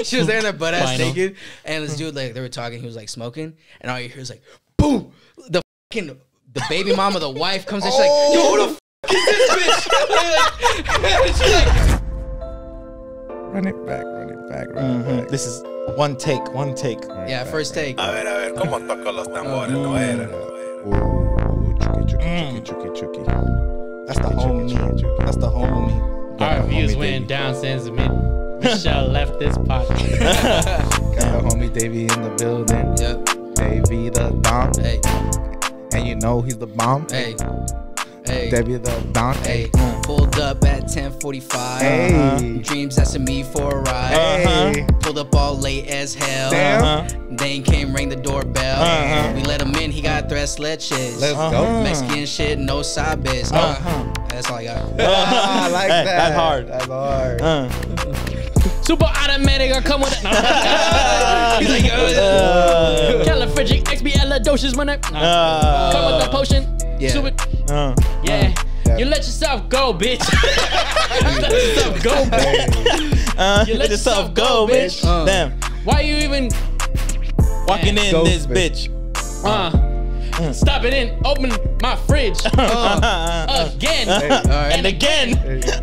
She was there in their butt ass naked, and this dude like they were talking. He was like smoking, and all you hear is like boom. The baby mama, the wife comes in. She's like, yo, who the is this bitch? She's like, run it back. This is one take. Yeah, first take. A ver, ¿cómo toco los tambores? No era. Chucky. That's the homie. That's the homie. Our views went down since Michelle left this podcast. Got the homie Davey in the building. Yep. Davey TheDon. Hey. And you know he's the bomb. Hey. Davey TheDon. Hey. Pulled up at 10:45. Hey. Dreams asking me for a ride. Hey. Pulled up all late as hell. Damn. Then came, rang the doorbell. We let him in. He got threats, leches. Let's go. Mexican shit, no sabes. That's all I got. I like that. That's hard. That's hard. Super automatic, I come with it. He's like, Paraplegic XBL doses when I come with the potion. Yeah. Super. Yeah. You let yourself go, bitch. You let yourself go, bitch. You let yourself go, bitch. Damn. Why you even Walking in Ghost this bitch. Stop it in. Open my fridge. Again. right. And again.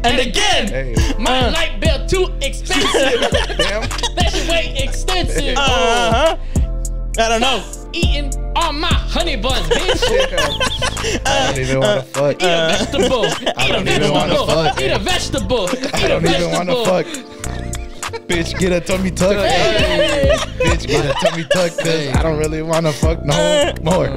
And again. Hey. My light bill too expensive. Damn. That shit way extensive. I don't know. Eating all my honey buns, bitch. I don't even want to fuck. Eat a vegetable. I don't even want to fuck. Eat a vegetable. I don't even want to fuck. Bitch, get a tummy tuck. Hey. Bitch, get a tummy tuck, cause I don't really want to fuck no more.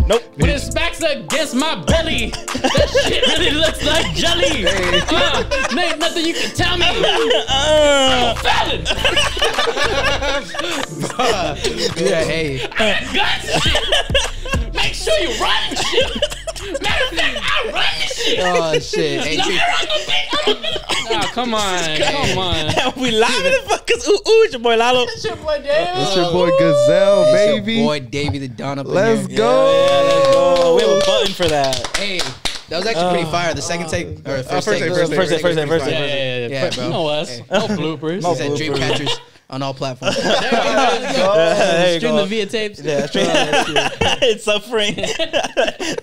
Nope. When it smacks against my belly, that shit really looks like jelly. There ain't nothing you can tell me. I'm a felon. Yeah, hey. I got shit. Make sure you run shit. Matter of fact, I run this shit. Oh shit. Hey, No, Tree. oh, come on. Come on. We live in the fuckers. Ooh, it's your boy Lalo. It's your boy Dave. It's your boy Gazelle, It's baby. your boy Davey TheDon up Let's in here. go. Yeah, let's go. We have a button for that. Hey, that was actually pretty fire. The second take or first take. First take. Yeah, bro. you know us. Hey. No bloopers. He said dream catchers on all platforms. There you Stream go. the via tapes. Yeah, it's suffering.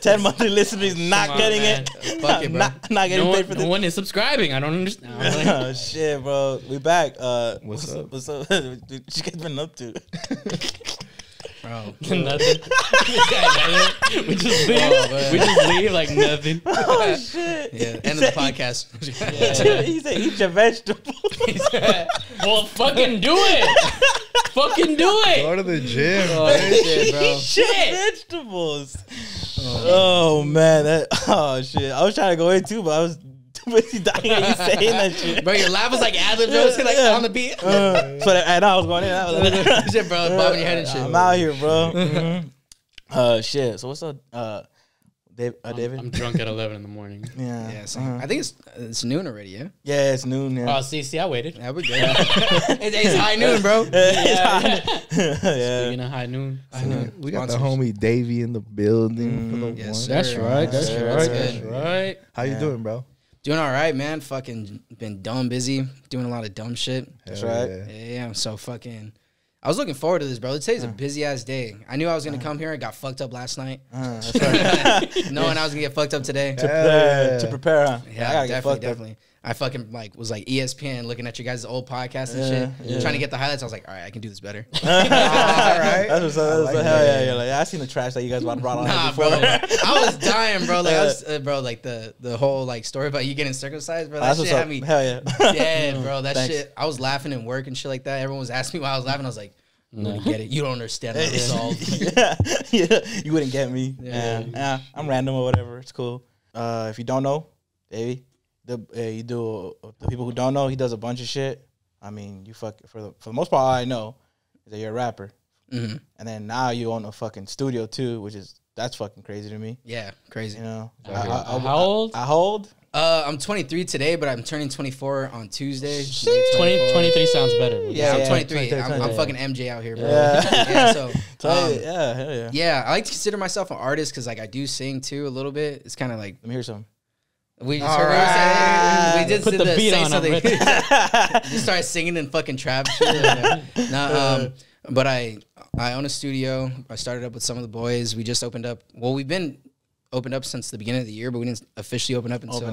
10 monthly listeners not Come on, getting man. it. Fuck it, bro. Not getting paid for No this. one is subscribing. I don't understand. Oh shit, bro. We back. What's up? What's up? What you guys been up to? Bro. Nothing. We just leave. We just leave like nothing. Oh shit. Yeah, end of the podcast. He said eat your vegetables. Well, fucking do it. Fucking do it. Go to the gym. Oh shit, bro. Eat your vegetables. Oh man, oh shit. I was trying to go in too, but I was too busy dying at you saying that shit. Bro, your laugh was like ad-lib jokes, like on the beat. So I know I was going in. I was like, Shit, bro, bobbing your head and shit. I'm out here, bro. Shit. So what's up, David? I'm drunk at 11 in the morning. Yeah. Yeah, same. I think it's noon already, yeah? Yeah, it's noon. Yeah. Oh, see, I waited. Yeah, we're good. It's high noon, bro. Yeah. Speaking of high noon. We got the homie Davey in the building. For the Yes, one. sir. That's right. That's That's right. good. That's right. How you doing, bro? Doing all right, man. Fucking been dumb busy, doing a lot of dumb shit. That's Hell right. yeah. Yeah, so fucking. I was looking forward to this, bro. Today's a busy ass day. I knew I was gonna come here. I got fucked up last night. That's right. Knowing I was gonna get fucked up today. Hell yeah. To prepare, huh? Yeah, I gotta get fucked up. definitely. I fucking was like ESPN looking at your guys' old podcasts and Yeah, shit, trying to get the highlights. I was like, all right, I can do this better. All right. That's what's up. like Hell that. yeah. Like, I seen the trash that you guys brought on Nah, before. bro, I was dying, bro. Like, I was, bro, like the whole like story about you getting circumcised, bro. That That's shit what's had up. me Hell yeah. dead, bro. That Thanks. shit. I was laughing in work and shit like that. Everyone was asking me why I was laughing. I was like, you wouldn't get it. You don't understand how to solve. Yeah, you wouldn't get me. Yeah. Yeah, I'm random or whatever. It's cool. If you don't know, Davey, the people who don't know, he does a bunch of shit. I mean, you for the most part, all I know is that you're a rapper, Mm-hmm. and then now you own a fucking studio too, that's fucking crazy to me. Yeah, crazy. You know, How old? I hold. I'm 23 today, but I'm turning 24 on Tuesday. 23 sounds better. Yeah, I'm Yeah, 23. 23, I'm 23. fucking MJ out here, bro. Yeah. Yeah, so Yeah, hell yeah. yeah, I like to consider myself an artist because like I do sing too a little bit. It's kind of like Let me hear some. We just heard we did Put the beat say on something. him. Just started singing and fucking trap shit. But I own a studio. I started up with some of the boys. We just opened up. Well, we've been opened up since the beginning of the year, but we didn't officially open up until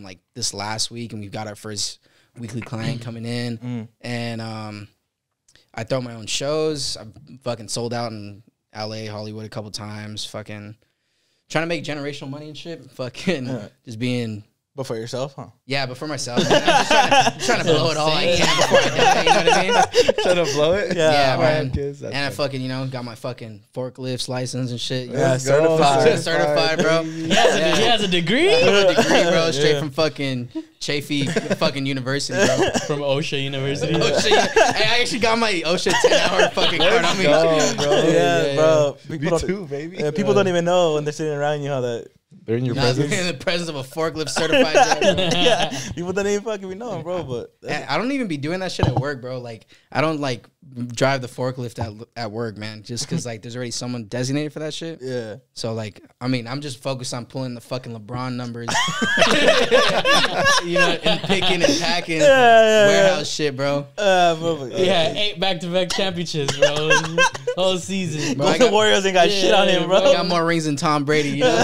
like this last week, and we've got our first weekly client coming in. And I throw my own shows. I've fucking sold out in LA, Hollywood a couple times. Fucking trying to make generational money and shit. Fucking just being. But for yourself, huh? Yeah, but for myself. Man, I'm just trying to blow it all I can before I die. You know what I mean? Trying to blow it? Yeah, man. And I fucking, you know, got my fucking forklifts license and shit. Yeah, certified, bro. He has a degree? I have a degree, bro, straight from fucking Chafee fucking university, bro. From OSHA University. I actually got my OSHA 10-hour fucking card on me. Yeah, bro. Me too, baby. Yeah, people don't even know when they're sitting around you how that. They're in your presence. In the presence of a forklift certified driver. Yeah, people don't even fucking be knowing, bro. But I don't even be doing that shit at work, bro. Like, I don't like drive the forklift at work, man. Just because like there's already someone designated for that shit. Yeah. So like, I mean, I'm just focused on pulling the fucking LeBron numbers, you know, and picking and packing warehouse shit, bro. Yeah, 8 back-to-back championships, bro. Whole season. Bro, the Warriors ain't got shit on him, bro. I got more rings than Tom Brady, you know.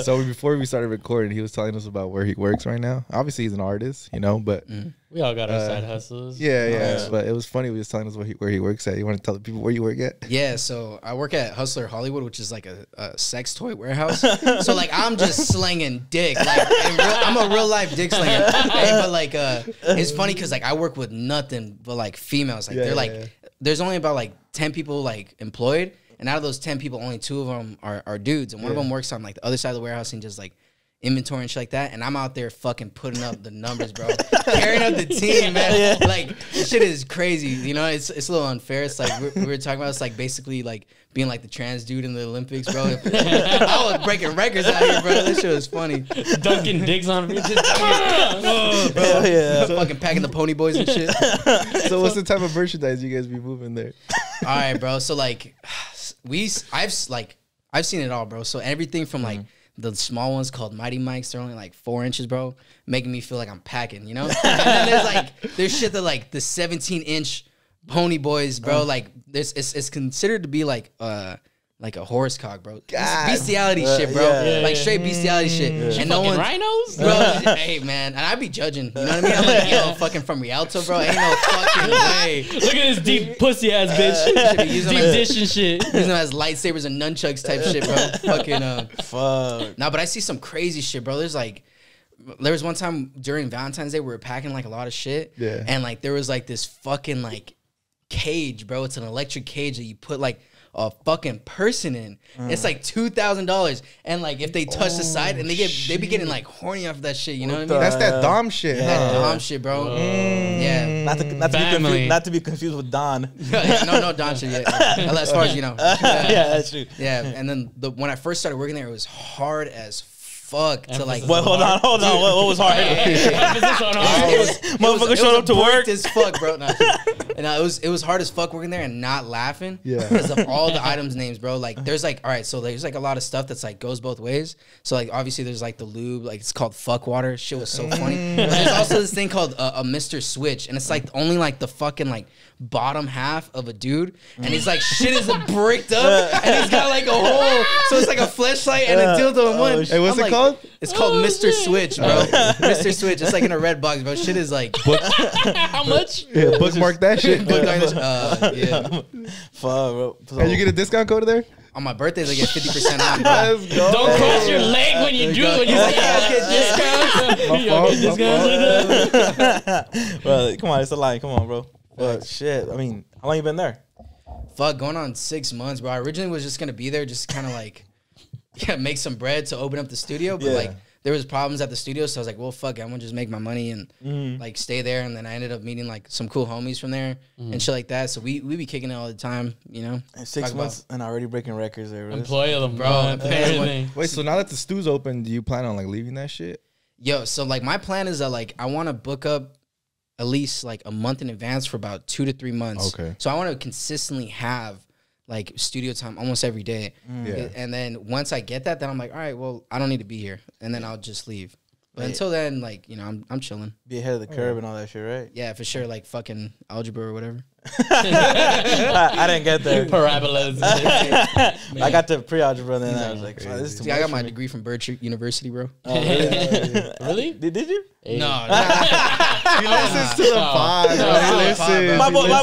So before we started recording, he was telling us about where he works right now. Obviously, he's an artist, you know, but we all got our side hustles. Yeah. But it was funny. We was telling us where he works at. You want to tell the people where you work at? Yeah. So I work at Hustler Hollywood, which is like a sex toy warehouse. So like I'm just slinging dick. Like I'm a real life dick slinger. But like it's funny because like I work with nothing but like females. Like they're like there's only about like 10 people like employed. And out of those 10 people, only 2 of them are dudes. And one of them works on like the other side of the warehouse and just like inventory and shit like that. And I'm out there fucking putting up the numbers, bro. Carrying up the team, man. Like, shit is crazy. You know, it's a little unfair. It's like, we were talking about, it's like basically like being like the trans dude in the Olympics, bro. I was breaking records out here, bro. This shit was funny. Dunking dicks on me. Bro. Fucking packing the pony boys and shit. So what's the type of merchandise you guys be moving there? All right, bro. So like, I've seen it all, bro. So everything from like the small ones called Mighty Mikes, they're only like 4 inches, bro, making me feel like I'm packing, you know. And then there's shit that like the 17-inch pony boys, bro. Like it's considered to be like a horse cock, bro. Bestiality shit, bro. Like straight bestiality shit. And no one rhinos, bro. Hey man, and I be judging. You know what I mean? I'm like, yo, fucking from Rialto, bro. Ain't no fucking way. Look at this deep pussy ass bitch. Deep dish and shit. Using them as lightsabers and nunchucks type shit, bro. Fucking fuck. Nah, but I see some crazy shit, bro. There was one time during Valentine's Day we were packing like a lot of shit. Yeah. And like there was like this fucking like cage, bro. It's an electric cage that you put like a fucking person in. It's like $2,000, and like if they touch the side, and they be getting like horny off of that shit. You know what I mean? That's that Dom shit. That Dom shit, bro. Yeah. Not to be confused with Don. No Don shit yet. As far as you know. Yeah, that's true. Yeah, and then when I first started working there, it was hard as fuck to like. Well, hold on. What was hard? Motherfucker showed up to work as fuck, bro. No. And it was hard as fuck working there and not laughing. Yeah. Because of all the items names, bro. Like there's like, all right, so there's like a lot of stuff that's like goes both ways. So like obviously there's like the lube, like it's called fuck water. Shit was so funny. But there's also this thing called a Mr. Switch, and it's like only like the fucking like bottom half of a dude, and he's like shit is bricked up, and he's got like a hole, so it's like a fleshlight and a dildo in one. Hey, what's it called? It's called Mr. Switch, bro. Mr. Switch. It's like in a red box, bro. Shit is like how much? Yeah, bookmark that shit. Yeah. Fuck, bro. And you get a discount code there? On my birthdays, I get 50% off, bro. Let's go. Don't cross your leg when you do it. When you say, get discounts. Bro, come on, it's a lie. Come on, bro. But shit, I mean, how long you been there? Fuck, going on 6 months, bro. I originally was just gonna be there, just kind of like, make some bread to open up the studio, but like there was problems at the studio, so I was like, well, fuck it, I'm gonna just make my money and like stay there. And then I ended up meeting like some cool homies from there and shit like that. So we be kicking it all the time, you know. And 6 months and already breaking records there. Employee of the month, everything. Wait, so now that the stew's open, do you plan on like leaving that shit? Yo, so like my plan is that like I want to book up at least like a month in advance for about 2 to 3 months. Okay. So I want to consistently have like studio time almost every day. Yeah. And then once I get that, then I'm like, all right, well, I don't need to be here, and then I'll just leave. But until then, like, you know, I'm chilling. Be ahead of the curve and all that shit, right? Yeah, for sure. Like fucking algebra or whatever. I didn't get there. Parabolas. I got to pre-algebra, and then I was like, oh, this is too See, much I got for my me. degree from Birch University, bro. Oh, really? Really? Did you? Hey. No, He listens to the pod. No, bro. He it's fine, listens. bro.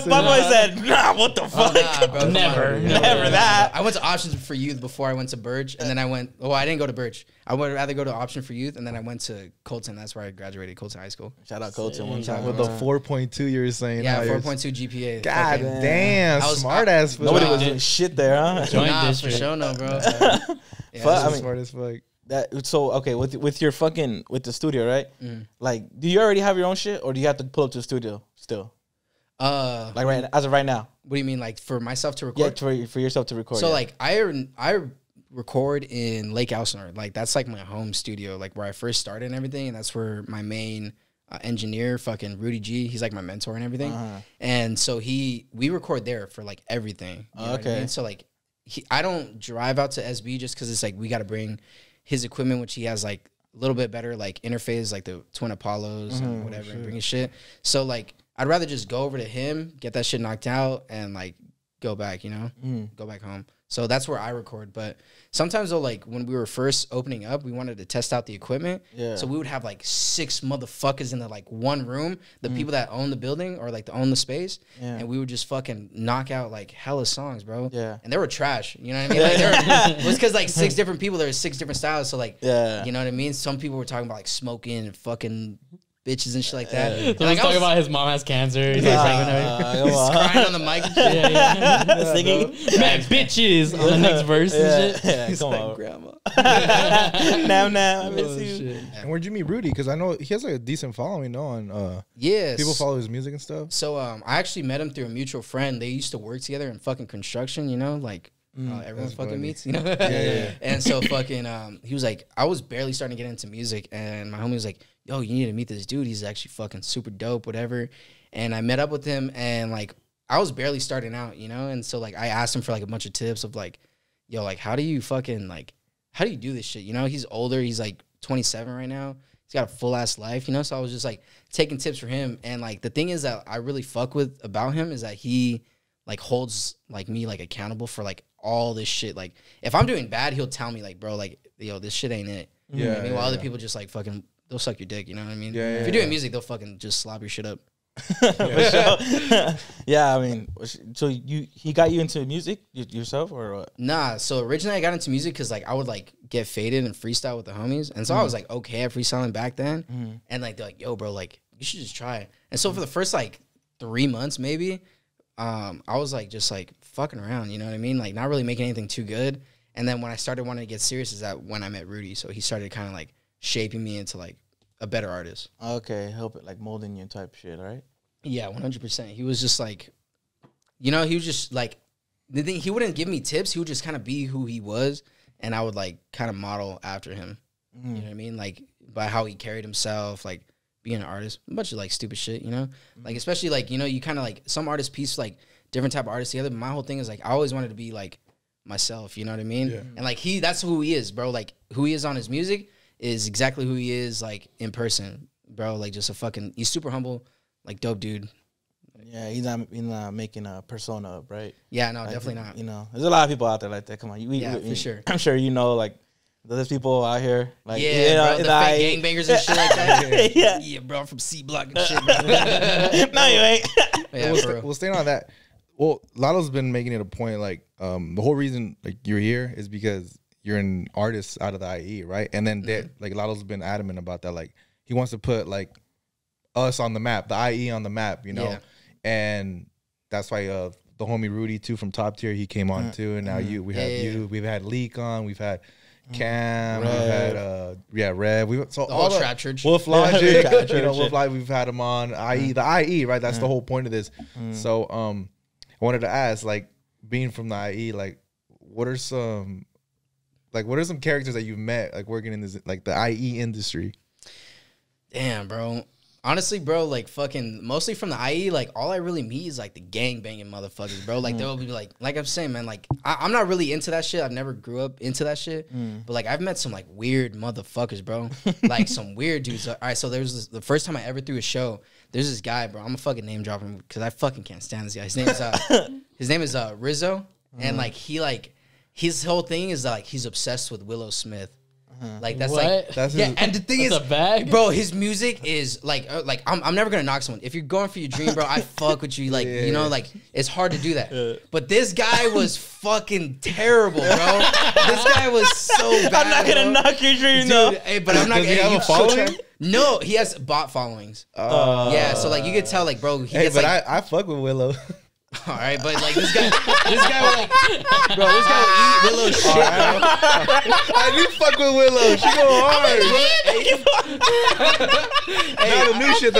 My boy said, nah, what the fuck? nah, bro, come Never. on. Never that. I went to Options for Youth before I went to Birch, and then I went. Oh, I didn't go to Birch. I would rather go to Option for Youth, and then I went to Colton. That's where I graduated, Colton High School. Shout out Colton one Sick. time. With the 4.2 you were saying. Yeah, how 4.2 GPA. God Fucking- damn, I was- smart ass. fool. Nobody Nah. was doing shit there, huh? Joint Nah, for district. sure, no, bro. Yeah, Fuck, that's I I mean- smart as fuck. That so okay with your fucking with the studio, right? Like, do you already have your own shit, or do you have to pull up to the studio still? Like right as of right now, what do you mean, like for myself to yeah, record? for yourself to record. So yeah. like I record in Lake Elsinore. Like that's like my home studio, like where I first started and everything, and that's where my main engineer, fucking Rudy G, he's like my mentor and everything. And so we record there for like everything. You know what I Okay. mean? So like I don't drive out to SB just because it's like we got to bring his equipment, which he has like a little bit better like interface, like the Twin Apollos and whatever, and bring his shit. So like I'd rather just go over to him, get that shit knocked out, and like go back, you know, go back home. So that's where I record. But sometimes though, like when we were first opening up, we wanted to test out the equipment. Yeah. So we would have like 6 motherfuckers in the like one room, the people that own the building or like that own the space, Yeah. and we would just fucking knock out like hella songs, bro. Yeah. And they were trash. You know what I mean? Like, it was because like 6 different people, there were 6 different styles. So like, Yeah. you know what I mean? Some people were talking about like smoking and fucking bitches and shit like that. So And, he's like, I talking was about his mom has cancer. He's like singing come on. crying on the mic and shit. yeah. Singing. Man, bitches on the next verse and shit. Yeah, He's come like, on. grandma. now, I miss Oh, you. shit. And where'd you meet Rudy? Because I know he has like a decent following, no? On Yes. people follow his music and stuff. So I actually met him through a mutual friend. They used to work together in fucking construction, you know, like everyone that's fucking funny. meets, you know. yeah. And so fucking he was like, I was barely starting to get into music, and my homie was like, yo, you need to meet this dude. He's actually fucking super dope, whatever. And I met up with him, and like I was barely starting out, you know. And so like I asked him for like a bunch of tips of like, yo, like how do you do this shit? You know, he's older. He's like 27 right now. He's got a full ass life, you know. So I was just like taking tips for him. And like the thing is that I really fuck with about him is that he like holds like me like accountable for like all this shit. Like if I'm doing bad, he'll tell me like, bro, like yo, this shit ain't it. You know what I mean? While other people just like fucking they'll suck your dick, you know what I mean? Yeah, if you're doing music, they'll fucking just slap your shit up. Yeah, I mean, so he got you into music yourself or what? Nah, so originally I got into music because like I would like get faded and freestyle with the homies, and so I was like okay at freestyling back then, and like they're like, yo, bro, like you should just try it. And so for the first like 3 months maybe, I was like just like fucking around, you know what I mean? Like not really making anything too good. And then when I started wanting to get serious is that when I met Rudy, so he started kind of like shaping me into like a better artist. Okay, help it like molding you type shit, right? Yeah, 100%. He was just like, you know, he was just like, the thing, he wouldn't give me tips. He would just kind of be who he was, and I would like kind of model after him. You know what I mean? Like by how he carried himself, like being an artist, a bunch of like stupid shit, you know? Like especially like, you know, you kind of like some artists piece like different type of artists together. But my whole thing is like I always wanted to be like myself, you know what I mean? Yeah. And like that's who he is, bro. Like who he is on his music is exactly who he is like in person, bro. Like just he's super humble, like dope dude. Yeah, he's not making a persona up, right? Yeah, no, Like, definitely not. You know, there's a lot of people out there like that. Come on, For sure. I'm sure you know, like there's people out here, like Yeah, you know, bro, in the fake gangbangers and shit like that. Yeah. Yeah, bro, I'm from C Block and shit, bro. No, you ain't. Yeah, Well, for real. well, staying on that. Well, Lalo's been making it a point. Like, the whole reason like you're here is because you're an artist out of the IE, right? And then like Lalo's been adamant about that. Like, he wants to put like us on the map, the IE on the map, you know. Yeah. And that's why the homie Rudy too from Top Tier, he came on too, and now we have you. We've had Leak on. We've had Cam. Rev. We've had Rev. The whole Trap Church. Wolf Logic, Trap you know, Church, Wolf Logic. We've had him on the IE, right? That's the whole point of this. So, I wanted to ask, like, being from the IE, like, what are some characters that you've met, like, working in this, like, the IE industry? Damn, bro. Honestly, bro, like fucking mostly from the IE, like all I really meet is like the gang banging motherfuckers, bro. Like they'll be like I'm saying, man, like I'm not really into that shit. I've never grew up into that shit, but like I've met some like weird motherfuckers, bro. Like some weird dudes. All right, so there's the first time I ever threw a show. There's this guy, bro. I'm a fucking name drop him because I fucking can't stand this guy. His name is Rizzo, and like his whole thing is like he's obsessed with Willow Smith. Like that's What? like That's yeah, his- and the thing is, a bag? bro, his music is like I'm never gonna knock someone if you're going for your dream, bro. I fuck with you, like you know, like it's hard to do that. But this guy was fucking terrible, bro. This guy was so bad. I'm not gonna bro. knock your dream, Dude, though. hey, but I'm not Does he gonna have a following? No, he has bot followings. Yeah, so like you could tell, like, bro, he Hey, gets but like, I fuck with Willow. all right, but like this guy will like, bro, this guy will eat Willow shit, bro. I do fuck with Willow. She go hard. Nah, the new shit.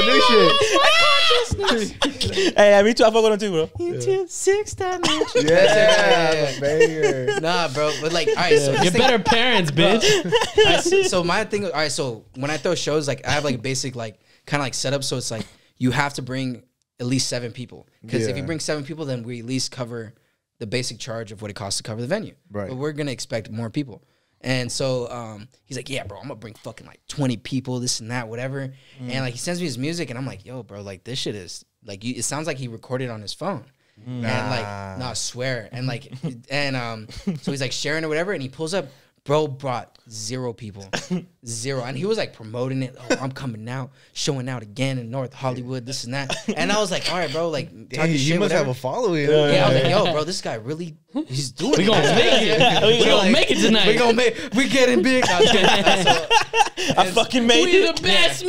Hey, me too. I fuck with him too, bro. Into 6 dimensions. Yeah, banger. Nah, bro, but like, all right, so Get better parents, bitch. All right, so my thing, all right, so when I throw shows, like I have like a basic like kind of like setup, so it's like you have to bring at least 7 people, because if you Yeah. bring 7 people, then we at least cover the basic charge of what it costs to cover the venue. Right. But we're gonna expect more people, and so he's like, yeah, bro, I'm gonna bring fucking like 20 people, this and that, whatever, and like he sends me his music, and I'm like, yo, bro, like this shit is like it sounds like he recorded on his phone. And like, no, I swear. And like, and so he's like sharing or whatever, and he pulls up. Bro brought 0 people, 0, and he was like promoting it. Oh, I'm coming out, showing out again in North Hollywood, this and that. And I was like, all right, bro, like, talk Hey, your you shit, must whatever. have a following. Yeah, I was like, yo, bro, this guy really, he's doing it. We gonna make it. We gonna make it tonight. We getting big. No, I fucking made We it. the best.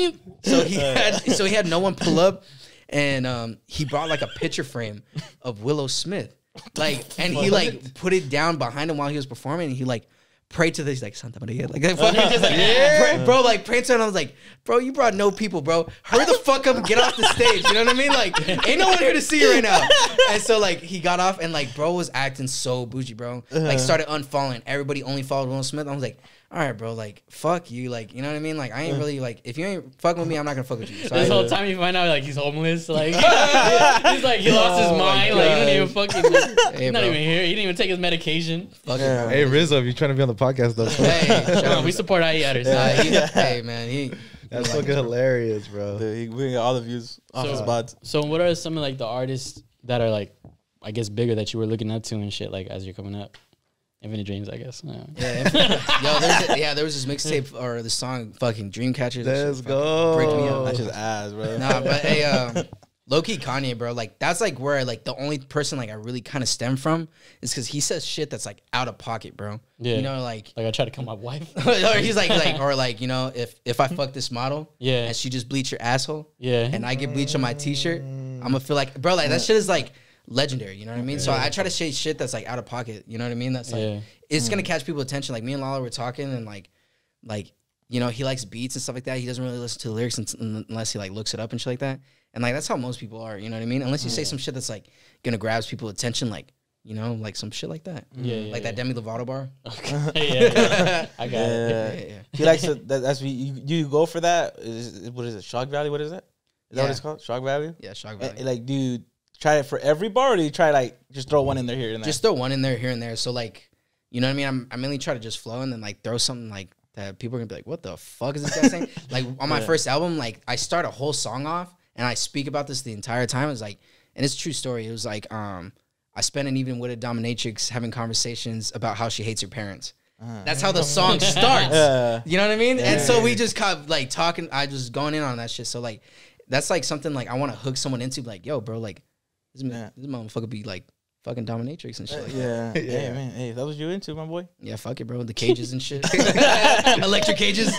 so he had no one pull up, and he brought like a picture frame of Willow Smith, like, and he like put it down behind him while he was performing, and he like prayed to this, like, Santa Maria, like, just like bro, like prayed to him. And I was like, bro, you brought no people, bro. Hurry the fuck up and get off the stage. You know what I mean? Like, ain't no one here to see you right now. And so like he got off, and like bro was acting so bougie, bro. Like started unfollowing. Everybody only followed Will Smith. I was like, all right, bro, like, fuck you, like, you know what I mean? Like, I ain't really, like, if you ain't fucking with me, I'm not gonna fuck with you. So This whole time you find out like he's homeless, like he's like he lost his mind, like he don't even fucking, Hey, he's not bro. even here. He didn't even take his medication. fuck it, bro. Hey Rizzo, if you're trying to be on the podcast though, Hey, shout Come on, out. we support IEAters. Hey, man, he. that's fucking hilarious, bro. Dude, we got all the views off his bots. So what are some of like the artists that are like, I guess, bigger that you were looking up to and shit, like as you're coming up? Infinite Dreams, I guess. Yeah, there was this mixtape or the song fucking Dreamcatcher. that shit Let's fucking go. Break me up. That's just ass, bro. Nah, but hey, low-key Kanye, bro, like that's like where like the only person like I really kind of stem from is because he says shit that's like out of pocket, bro. Yeah. You know, like Like I try to kill my wife. or he's like or like, you know, if I fuck this model, Yeah. and she just bleach your asshole, Yeah. and I get bleach on my t-shirt, I'm gonna feel like, bro, like that shit is like legendary, you know what I mean? So I try to say shit that's like out of pocket, you know what I mean? That's like Yeah. it's gonna catch people's attention. Like me and Lalo were talking, and like you know, he likes beats and stuff like that. He doesn't really listen to the lyrics unless he like looks it up and shit like that. And like that's how most people are, you know what I mean? Unless you say some shit that's like gonna grab people's attention, like, you know, like some shit like that. Yeah, Like that Demi Lovato bar. yeah. I got it. Yeah. He likes to. That's you go for that. What is it? Shock value? What is that? Is that what it's called? Shock value? Yeah, shock value. Like, do you try it for every bar, or do you try like just throw one in there here and there? Just throw one in there, here and there. So like, you know what I mean? I mainly try to just flow and then like throw something like that people are gonna be like, what the fuck is this guy saying? Like on my first album, like I start a whole song off and I speak about this the entire time. It was like, and it's a true story. It was like, I spent an evening with a dominatrix having conversations about how she hates her parents. That's how the song starts. You know what I mean? And so we just kind of like talking. I just going in on that shit. So like, that's like something like I want to hook someone into. Like, yo, bro, like this motherfucker be like fucking dominatrix and shit. Like that. yeah. Hey man, hey, if that was you into, my boy. Yeah, fuck it, bro. The cages and shit. Electric cages.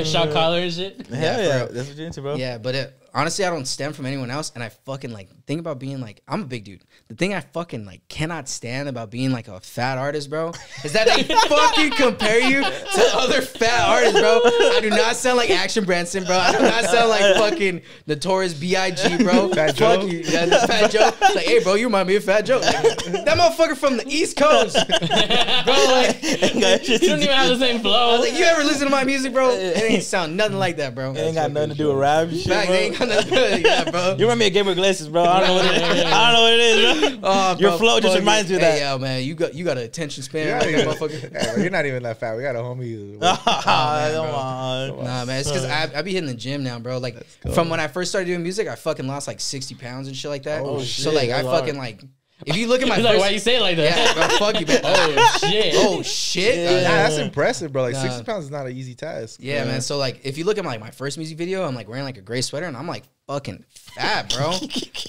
Shot collar and shit. Hell yeah, bro. that's what you're into, bro. Yeah, but honestly, I don't stem from anyone else, and I fucking like think about being like, I'm a big dude. The thing I fucking like cannot stand about being like a fat artist, bro, is that they fucking compare you to other fat artists, bro. I do not sound like Action Branson, bro. I do not sound like fucking Notorious B.I.G., bro. Fat Fuck Joe? you, yeah, Fat Joe. It's like, hey, bro, you remind me of Fat Joe. Like, that motherfucker from the East Coast, bro. Like, You don't even have the same I flow. was like, you ever listen to my music, bro? It ain't sound nothing like that, bro. It ain't got nothing to do with rap and shit, Fact, bro. they ain't got nothing. Yeah, bro. You remind me of Gabriel Iglesias, bro. I don't know what it is. I don't know what it is, bro. Oh, Your bro, flow just fuck reminds me you. of that. Hey, yo, man, you got an attention span, You're like not, that even, motherfucker. hey, bro, you're not even that fat. We got a homie. Come on. Nah, man, it's because I be hitting the gym now, bro. Like from when I first started doing music, I fucking lost like 60 pounds and shit like that. Oh, So shit, like I that's fucking hard. like, if you look at my He's first, like, why you say it like that? yeah, bro, fuck you, man. Oh shit. Oh shit. Yeah. Nah, that's impressive, bro. Like Nah. 60 pounds is not an easy task. Yeah, man. So like, if you look at like my first music video, I'm like wearing like a gray sweater, and I'm like fucking fat, bro.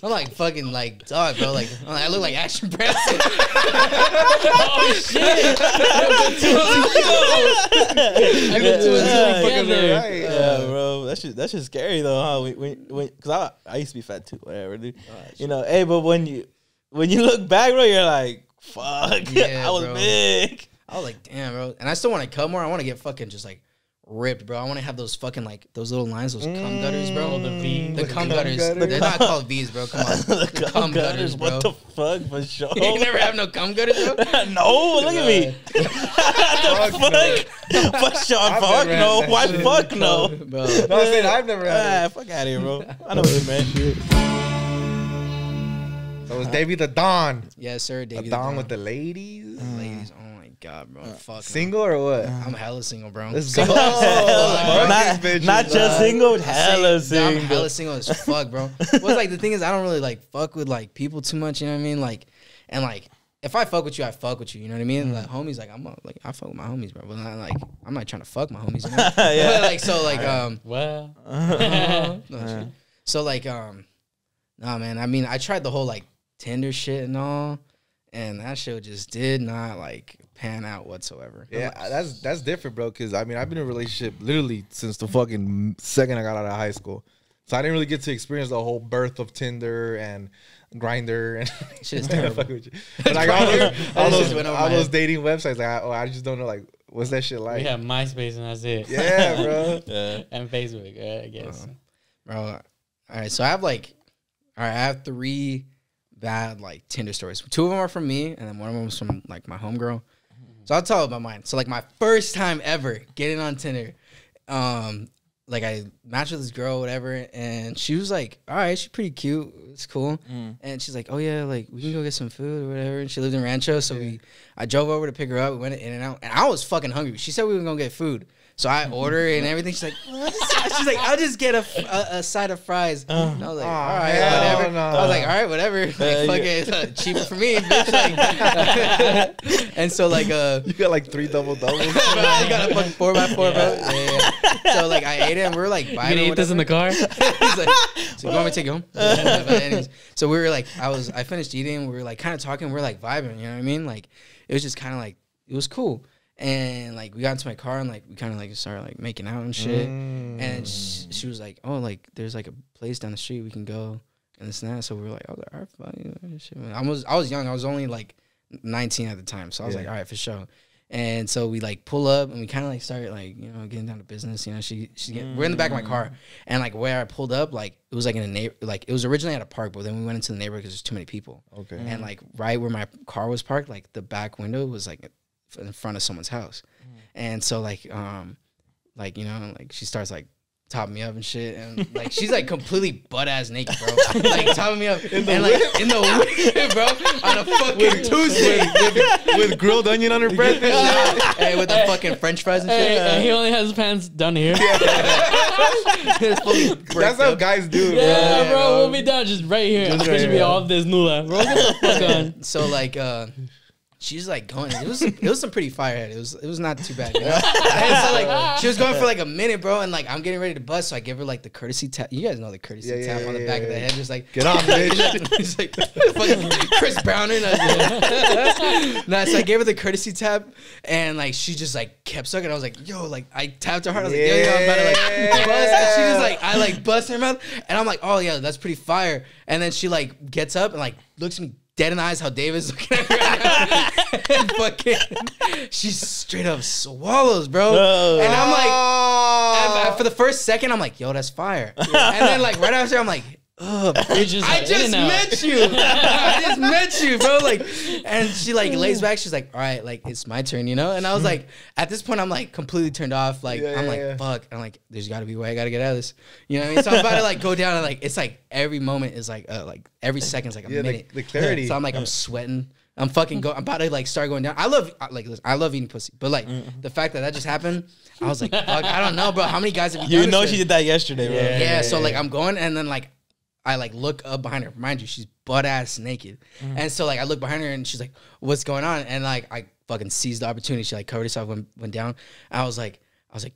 I'm like fucking like dog, bro. Like I look like Action Branson. Oh shit. Fucking right. Yeah, bro. That's just scary though, huh? Cause I used to be fat too, whatever, dude. You know, hey, but when you look back, bro, you're like, fuck, Yeah, I was bro. big. I was like, damn, bro. And I still want to cut more. I want to get fucking just like ripped, bro. I want to have those fucking like those little lines, those cum gutters, bro. The V. The cum cum gutters. gutters. They're not called V's, bro. Come on. The cum gutters, bro. What the fuck, for sure. You never have no cum gutters, bro? No, look at me. What the fuck? For sure, I've fuck never no. had that Why shit. fuck no? Bro. No, I'm saying I've never had Ah, fuck out of here, bro. I know what you meant. it. So it was Davey TheDon. Yes, sir. A Davey Don TheDon. with the ladies. Ladies. Oh my god, bro. Fuck. Single or what? I'm hella single, bro. Let's go. Single. Not just single, hella I'm single. hella single as fuck, bro. What's like the thing is I don't really like fuck with like people too much, you know what I mean? Like, and like if I fuck with you, I fuck with you, you know what I mean? Like homies, like I fuck with my homies, bro. But not like I'm not trying to fuck my homies, you know? Yeah. But, like so like Well. no, shit. So like nah, man. I mean, I tried the whole like Tinder shit and all, and that shit just did not like pan out whatsoever. Yeah, that's different, bro. Because I mean, I've been in a relationship literally since the fucking second I got out of high school, so I didn't really get to experience the whole birth of Tinder and Grinder and Shit is terrible. Fuck with you. But like all That just went over my those head. dating websites, like I just don't know like what's that shit like. We have MySpace and that's it. Yeah, bro. And Facebook, I guess. Bro, all right. So I have 3 bad like Tinder stories. 2 of them are from me, and then one of them was from like my homegirl. So I'll tell about mine. So like my first time ever getting on Tinder, like I matched with this girl, whatever, and she was like, all right, she's pretty cute, it's cool. And she's like, oh yeah, like we can go get some food or whatever. And she lived in Rancho, so I drove over to pick her up. We went in and out, and I was fucking hungry. She said we were gonna get food. So I order and everything. She's like, she's like, I'll just get a side of fries. And I was like, all right, hell whatever. no. I was like, all right, whatever. Like, fuck it, it's cheaper for me, bitch. Like, and so like, You got like 3 double doubles. I got a fucking 4x4, bro. Yeah. So like, I ate it and we were like, You gonna eat this in the car? He's like, so you want me to take you home? But anyways, so we were like, I finished eating. We were like kind of talking. We were like vibing. You know what I mean? Like, it was just kind of like, it was cool. And like we got into my car and like we kind of like started like making out and shit. And she was like, "Oh, like there's like a place down the street we can go and this and that." So we were like, "Oh, all right, fine." Shit. I was young. I was only like 19 at the time. So I was like, "All right, for sure." And so we like pull up and we kind of like started like getting down to business. You know, we're in the back of my car and like where I pulled up, like it was like in a like it was originally at a park, but then we went into the neighborhood because there's too many people. Okay. And like right where my car was parked, like the back window was like in front of someone's house. And so like like she starts like topping me up and shit, and like she's like completely butt ass naked, bro. Like topping me up in the whip, bro, on a fucking Tuesday with grilled onion on her breath and shit. hey, with the fucking French fries and shit. Hey, he only has his pants down here. That's how guys do it, Yeah, bro. bro, we'll be down just right here. Just There right should be here. all this nula. Bro, get the fuck on. So like she's like going. It was some pretty firehead. It was not too bad. You know? And so like she was going for like a minute, bro, and like I'm getting ready to bust, so I give her like the courtesy tap. You guys know the courtesy tap on the back of the head, just like get off, bitch. He's like fucking Chris Browner. Nah, so I gave her the courtesy tap, and like she just like kept sucking. I was like, yo, like I tapped her hard. I was like, yo, I'm about to like bust. And she just like I like bust her mouth, and I'm like, oh yeah, that's pretty fire. And then she like gets up and like looks at me dead in the eyes, how David's looking at her right now. And fucking, she straight up swallows, bro. And I'm like, for the first second, I'm like, yo, that's fire. And then like right after, I'm like, ugh, I just met you. I just met you, bro. Like, and she like lays back. She's like, all right, like it's my turn, you know. And I was like, at this point, I'm like completely turned off. Like, I'm like, fuck. I'm like, there's got to be a way. I got to get out of this. You know what I mean? So I'm about to like go down and like it's like every moment is like every second's like a minute. The clarity. So I'm like, I'm sweating. I'm fucking I'm about to like start going down. I love eating pussy, but like the fact that just happened, I was like, fuck, I don't know, bro. How many guys have you done? You know she did that yesterday, bro. Yeah. So like I'm going, and then like I like look up behind her. Mind you, she's butt ass naked, and so like I look behind her, and she's like, "What's going on?" And like I fucking seized the opportunity. She like covered herself, went down. I was like,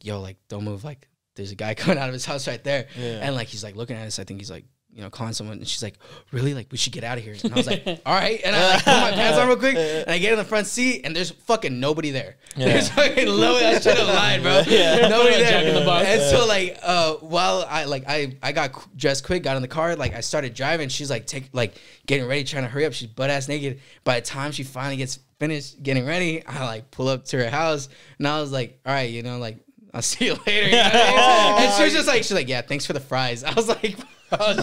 yo, like don't move. Like there's a guy coming out of his house right there, and like he's like looking at us. I think he's like, you know, calling someone, and she's like, really? Like, we should get out of here. And I was like, all right. And I like put my pants on real quick, and I get in the front seat, and there's fucking nobody there. There's fucking nobody. I should have lied, bro. Nobody there. Jack in the box. And so like, while I got dressed quick, got in the car, like I started driving. She's like getting ready, trying to hurry up. She's butt ass naked. By the time she finally gets finished getting ready, I like pull up to her house, and I was like, all right, you know, like I'll see you later. You know what I mean? And she was just like, she's like, yeah, thanks for the fries. I was like, oh, shit.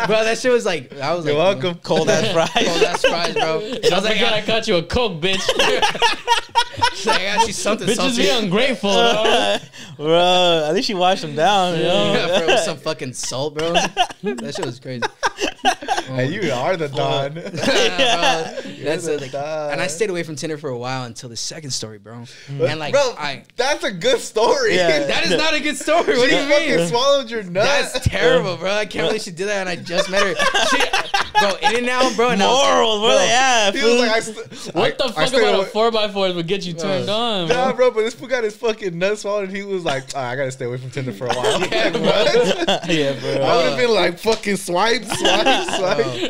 Bro, that shit was like, I was You're like, welcome. Cold ass fries. Cold ass fries, bro. I was like, I got you a Coke, bitch. She's like, I got you something Bitches salty. be ungrateful, bro. Bro, at least she washed them down, you know? Yeah, bro, with some fucking salt, bro. That shit was crazy. Hey, you are the Don. That's it. Like, and I stayed away from Tinder for a while until the second story, bro. And like, bro, that's a good story. Yeah. that is not a good story. What do you mean? Fucking swallowed your nut. That's terrible, bro. I can't believe she did that, and I just met her. Bro, in and out, bro. And Morals, where they at? He was like, What the fuck about a 4x4 would get you turned on, Nah, bro? bro, but this fool got his fucking nuts swallowed, and he was like, I gotta stay away from Tinder for a while. Yeah, bro. Yeah, bro. I would have been like, fucking swipe.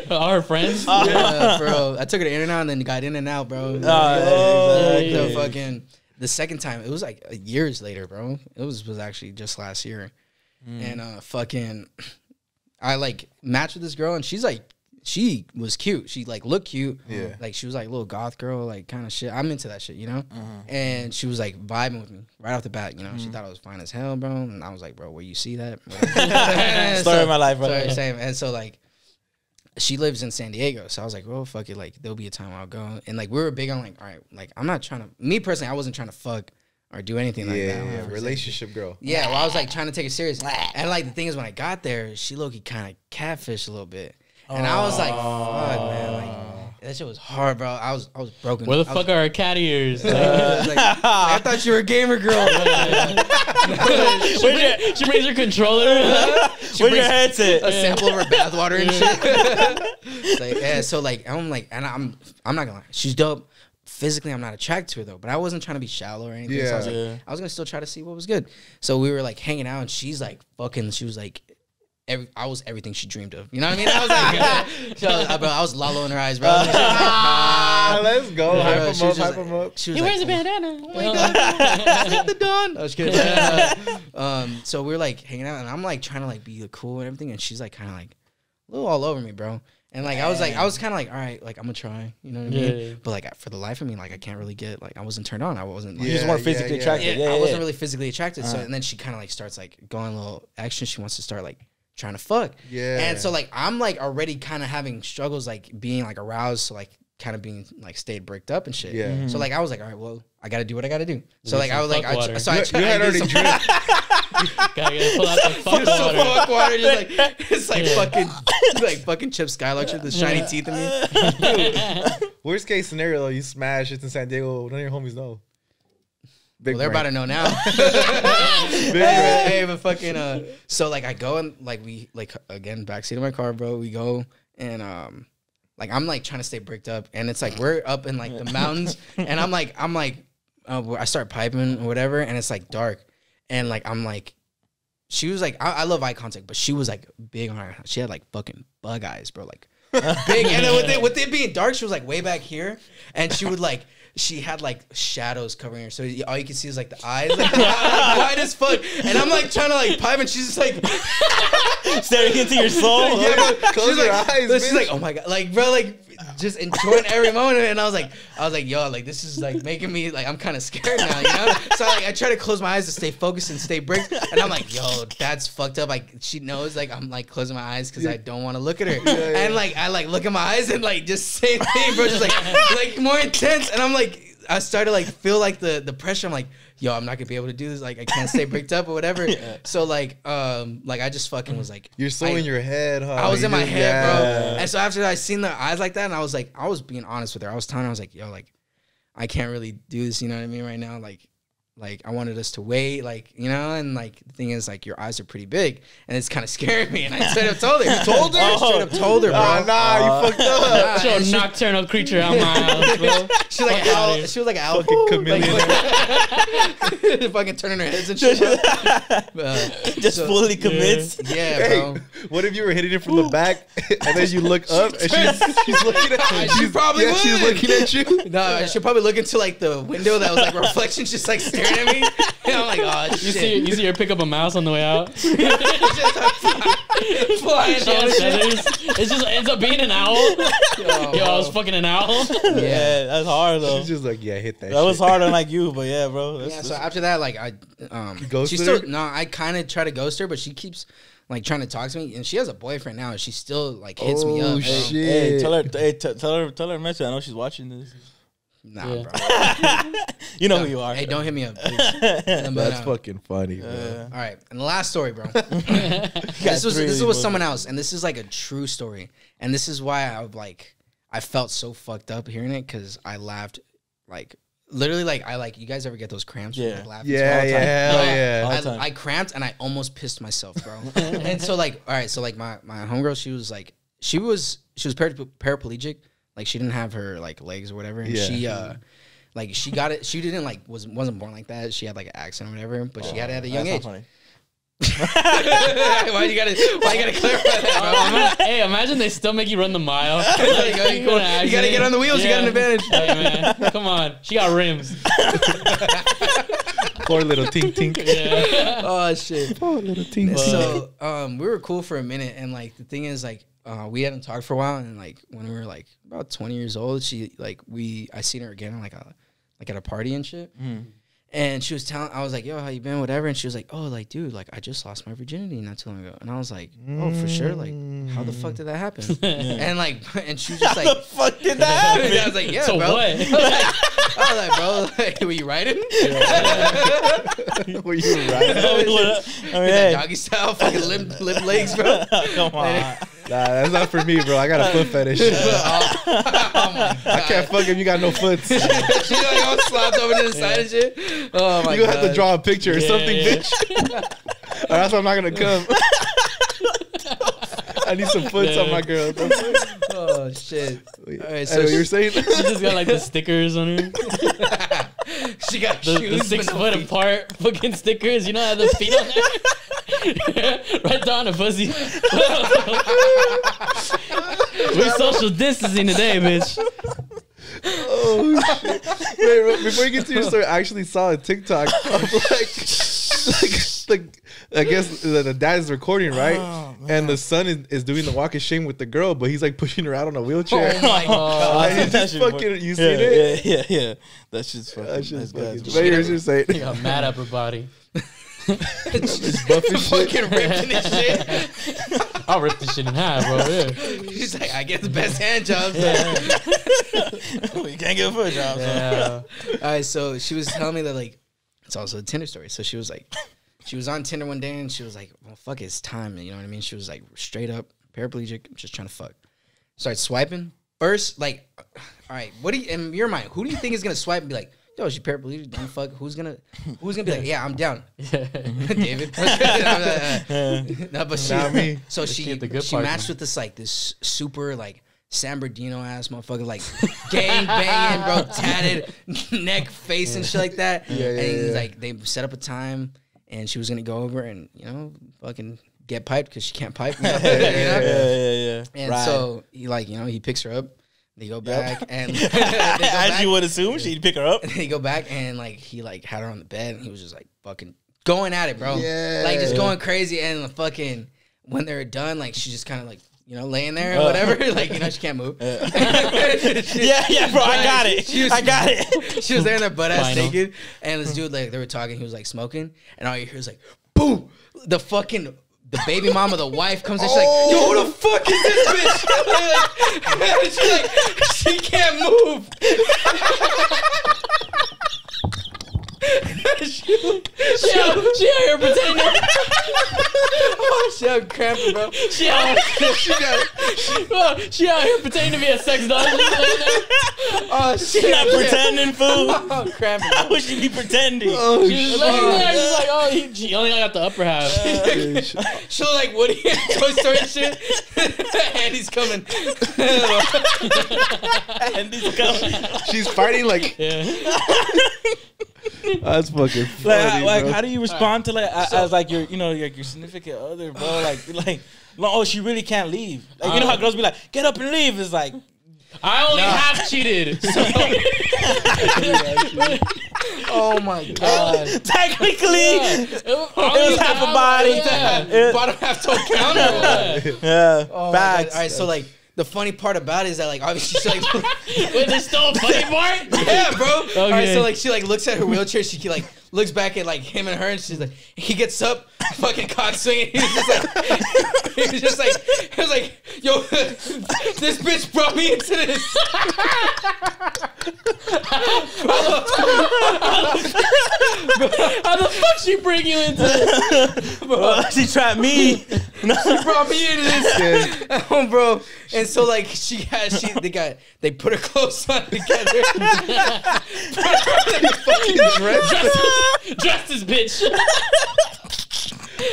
Our friends. Yeah, bro. I took her to In-N-Out and then got In-N-Out, bro. Exactly. The second time, it was like years later, bro. It was actually just last year. And I like matched with this girl, and she's like, she was cute. She like looked cute. Yeah. Like she was like a little goth girl, like kind of shit. I'm into that shit, you know? And she was like vibing with me right off the bat, you know? She thought I was fine as hell, bro. And I was like, bro, where you see that? Story of my life, bro. Sorry, same. And so like, she lives in San Diego. So I was like, well, fuck it. Like, there'll be a time I'll go. And like, we were big on like, all right, like, I'm not trying to, me personally, I wasn't trying to fuck or do anything like that. Yeah, relationship girl. Yeah, well, I was like trying to take it serious. And like, the thing is, when I got there, she low-key kind of catfished a little bit. And I was like, fuck, man. Like, that shit was hard, bro. I was broken. Where the fuck are our cat ears? I thought you were a gamer girl. She brings her controller. Where's your headset? A sample of her bathwater and shit. Like, yeah, so like, I'm like, and I'm not gonna lie, she's dope. Physically, I'm not attracted to her though, but I wasn't trying to be shallow or anything. Yeah. So I was like, I was gonna still try to see what was good. So we were like hanging out, and she's like fucking. She was like, I was everything she dreamed of. You know what I mean? I was like, bro, I was Lalo in her eyes, bro. Let's go. Yeah, Hype him up. She was He like, wears a bandana. oh my God. TheDon. I was kidding. So we're like hanging out, and I'm like trying to like be cool and everything, and she's like kind of like a little all over me, bro. And like I was kind of like, all right, like I'm gonna try, you know what I mean? Yeah. But like for the life of me, like I can't really get, like I wasn't turned on. I wasn't. Like, You just weren't physically attracted. I wasn't really physically attracted. So and then she kind of like starts like going a little action. She wants to start like trying to fuck. Yeah. And so like I'm like already kind of having struggles like being like aroused, so like kind of being like stayed bricked up and shit. Yeah. So like I was like, all right, well, I gotta do what I gotta do. So like I was some like, fuck water. so You had already drank. Gotta pull out the fuck Just some water. fuck water, just like it's like fucking Chip Skylark with the shiny teeth in me. Worst case scenario, though, you smash. It's in San Diego. None of your homies know. Big Well, they're about brain. to know now. Hey, but fucking so like I go and like we like again backseat of my car, bro. We go and I'm like trying to stay bricked up, and it's like we're up in like the mountains, and I start piping or whatever, and it's like dark, and like I'm like, she was like, I love eye contact, but she was like big on her. She had like fucking bug eyes, bro, like big, and then with it being dark, she was like way back here, and she would like. She had like shadows covering her, so all you can see is like the eyes, like wide as fuck. And I'm like trying to like pipe, and she's just like staring into your soul. Yeah, bro. Close your eyes. She's like, oh my god, like bro, like just enjoying every moment. And I was like, yo, like this is like making me like I'm kind of scared now, you know. So like I try to close my eyes to stay focused and stay bricked, and I'm like, yo, that's fucked up. Like she knows like I'm like closing my eyes because I don't want to look at her, and like I like look at my eyes and like just same thing, bro, just like more intense, and I'm like. I started like feel like the pressure. I'm like, yo, I'm not gonna be able to do this. Like I can't stay bricked up or whatever. So like I just fucking was like, you're so in your head, huh? I was in my head, bro. And so after I seen the eyes like that, and I was like, I was being honest with her. I was telling her, I was like, yo, like I can't really do this. You know what I mean? Right now, like I wanted us to wait, like, you know, and like the thing is like your eyes are pretty big and it's kind of scaring me. And I straight up told her. You told her? I straight up told her, bro. Nah, you fucked up. Show a nocturnal creature out my house, bro. She was like owl. She was like an owl. Fucking chameleon. Like, fucking turning her heads and shit. Just fully commits. Yeah, bro. Hey, what if you were hitting it from the back and then you look up and she's looking at you? She probably would. She's looking at you. No, I should probably look into like the window that was like reflections, just like staring at me. And I'm like, oh shit. You see her pick up a mouse on the way out. Flying She on has shit. feathers. It just ends up being an owl. Yo, I was fucking an owl. Yeah, that's hard though. She's just like, yeah, hit that. That was hard on like you, but yeah, bro. Yeah, so after that, like I ghosted she still her? no, I kind of try to ghost her, but she keeps like trying to talk to me, and she has a boyfriend now, and she still like hits me up. Oh, bro. shit. Hey, tell her to mention. I know she's watching this. Nah, Yeah. bro. You know who you are. Hey, don't hit me up, please. That's fucking funny, bro. All right, and the last story, bro. this was with someone else, and this is like a true story, and this is why I felt so fucked up hearing it because I laughed like literally like you guys ever get those cramps? Yeah. When, like, laughing? Yeah, yeah, All the yeah. time. I cramped and I almost pissed myself, bro. And so like, all right, so like my homegirl, she was paraplegic. Like she didn't have her like legs or whatever, and she got it. She didn't like wasn't born like that. She had like an accident or whatever, but she had it at a young age. Funny. Why you gotta clarify that, bro? Hey, imagine they still make you run the mile. There you go, you gotta get on the wheels. You got an advantage. Hey, man, come on. She got rims. Poor little tink tink. Yeah. Oh shit. Poor little tink. So we were cool for a minute, and like the thing is like we hadn't talked for a while, and like when we were like about 20 years old, I seen her again like at a party and shit. And she was telling, I was like, yo, how you been, whatever. And she was like, oh, like, dude, like, I just lost my virginity not too long ago. And I was like, oh, for sure. Like, how the fuck did that happen? And she was just like, How the fuck did that happen? I was like, yeah, So bro. what? I was like, bro, like, were you riding? Were you right? Hey, Doggy style, fucking limp legs, bro. come on. Nah, that's not for me, bro. I got a foot fetish. Oh my God. I can't fuck if you got no foots. You She like all slopped over to the side and shit. Oh my God. gonna have to draw a picture or something, Yeah. bitch. Or else I'm not gonna come. I need some foots on my girl. Oh shit. All right, So so you're saying? She just got like the stickers on her. she got The shoes, 6 but no foot feet. apart fucking stickers. You know how the feet on there? Right down the pussy. We're social distancing today, bitch. Oh shit! Wait, before you get to your story, I actually saw a TikTok of like I guess the dad is recording, right? Oh, and the son is doing the walk of shame with the girl, but he's like pushing her out on a wheelchair. Oh my God. And he's just fucking, you seen it? Yeah. That's just fucking. That shit's that's fucking. good. But here's just saying, She got mad upper body. just buff and shit. Fucking ripped in this shit. I'll rip this shit in half, bro. Yeah. She's like, I get the best hand jobs. You can't get a foot job. So. Yeah. All right, so she was telling me that like it's also a Tinder story. So she was like, she was on Tinder one day and she was like, well, fuck, it's time. You know what I mean? She was like, straight up paraplegic, just trying to fuck. Started swiping first. Like, all right, what do you in your mind? Who do you think is gonna swipe and be like, yo, she paraplegic, don't fuck? Who's gonna be like, yeah, I'm down, David? No, but she, Not me. so She she get the good she part, matched man. with this like this super like San Bernardino ass motherfucker, like gang banging, bro, tatted neck, face, and shit like that. And he's like, they set up a time, and she was gonna go over and fucking get piped because she can't pipe. Yeah. And so he he picks her up. They go back and as you would assume, she'd pick her up. And they go back and he had her on the bed and he was just like fucking going at it, bro. Yeah. Like just going crazy. And the fucking when they're done, like she just kind of like laying there or whatever. Like she can't move. Yeah, bro. I got it. I got it. She was there in their butt ass naked, and this dude they were talking. He was like smoking, and all you hear is like boom. The baby mama, the wife, comes in. She's like, yo, who the fuck is this bitch? She's like, she can't move. she out here pretending. Oh, she out cramping, bro. She out here pretending to be a sex doll. Oh, she's not pretending, fool. Oh, cramping. How would she be pretending? Oh, she's laying there, she's like, oh, she only got the upper half. She look like Woody in Toy Story shit. Andy's coming. Andy's coming. She's fighting like. That's fucking funny, like bro. how do you respond to as like your your significant other, bro? Like oh, she really can't leave. Like, you know how girls be like, get up and leave. It's like I only half cheated. So. Oh my god! Technically, it was half a body. Yeah. Bottom half don't count. Yeah, Oh, facts. all right, so like. The funny part about it is that obviously she's like wait, there's still a funny part? Yeah, bro. Okay. All right, so she looks at her wheelchair, she looks back at him and her, and she's like, he gets up, fucking cock swinging. He was like, yo, this bitch brought me into this. How the fuck she bring you into this? Bro, she trapped me. She brought me into this, bro. And so they put her clothes on together. Fucking Dressed as bitch.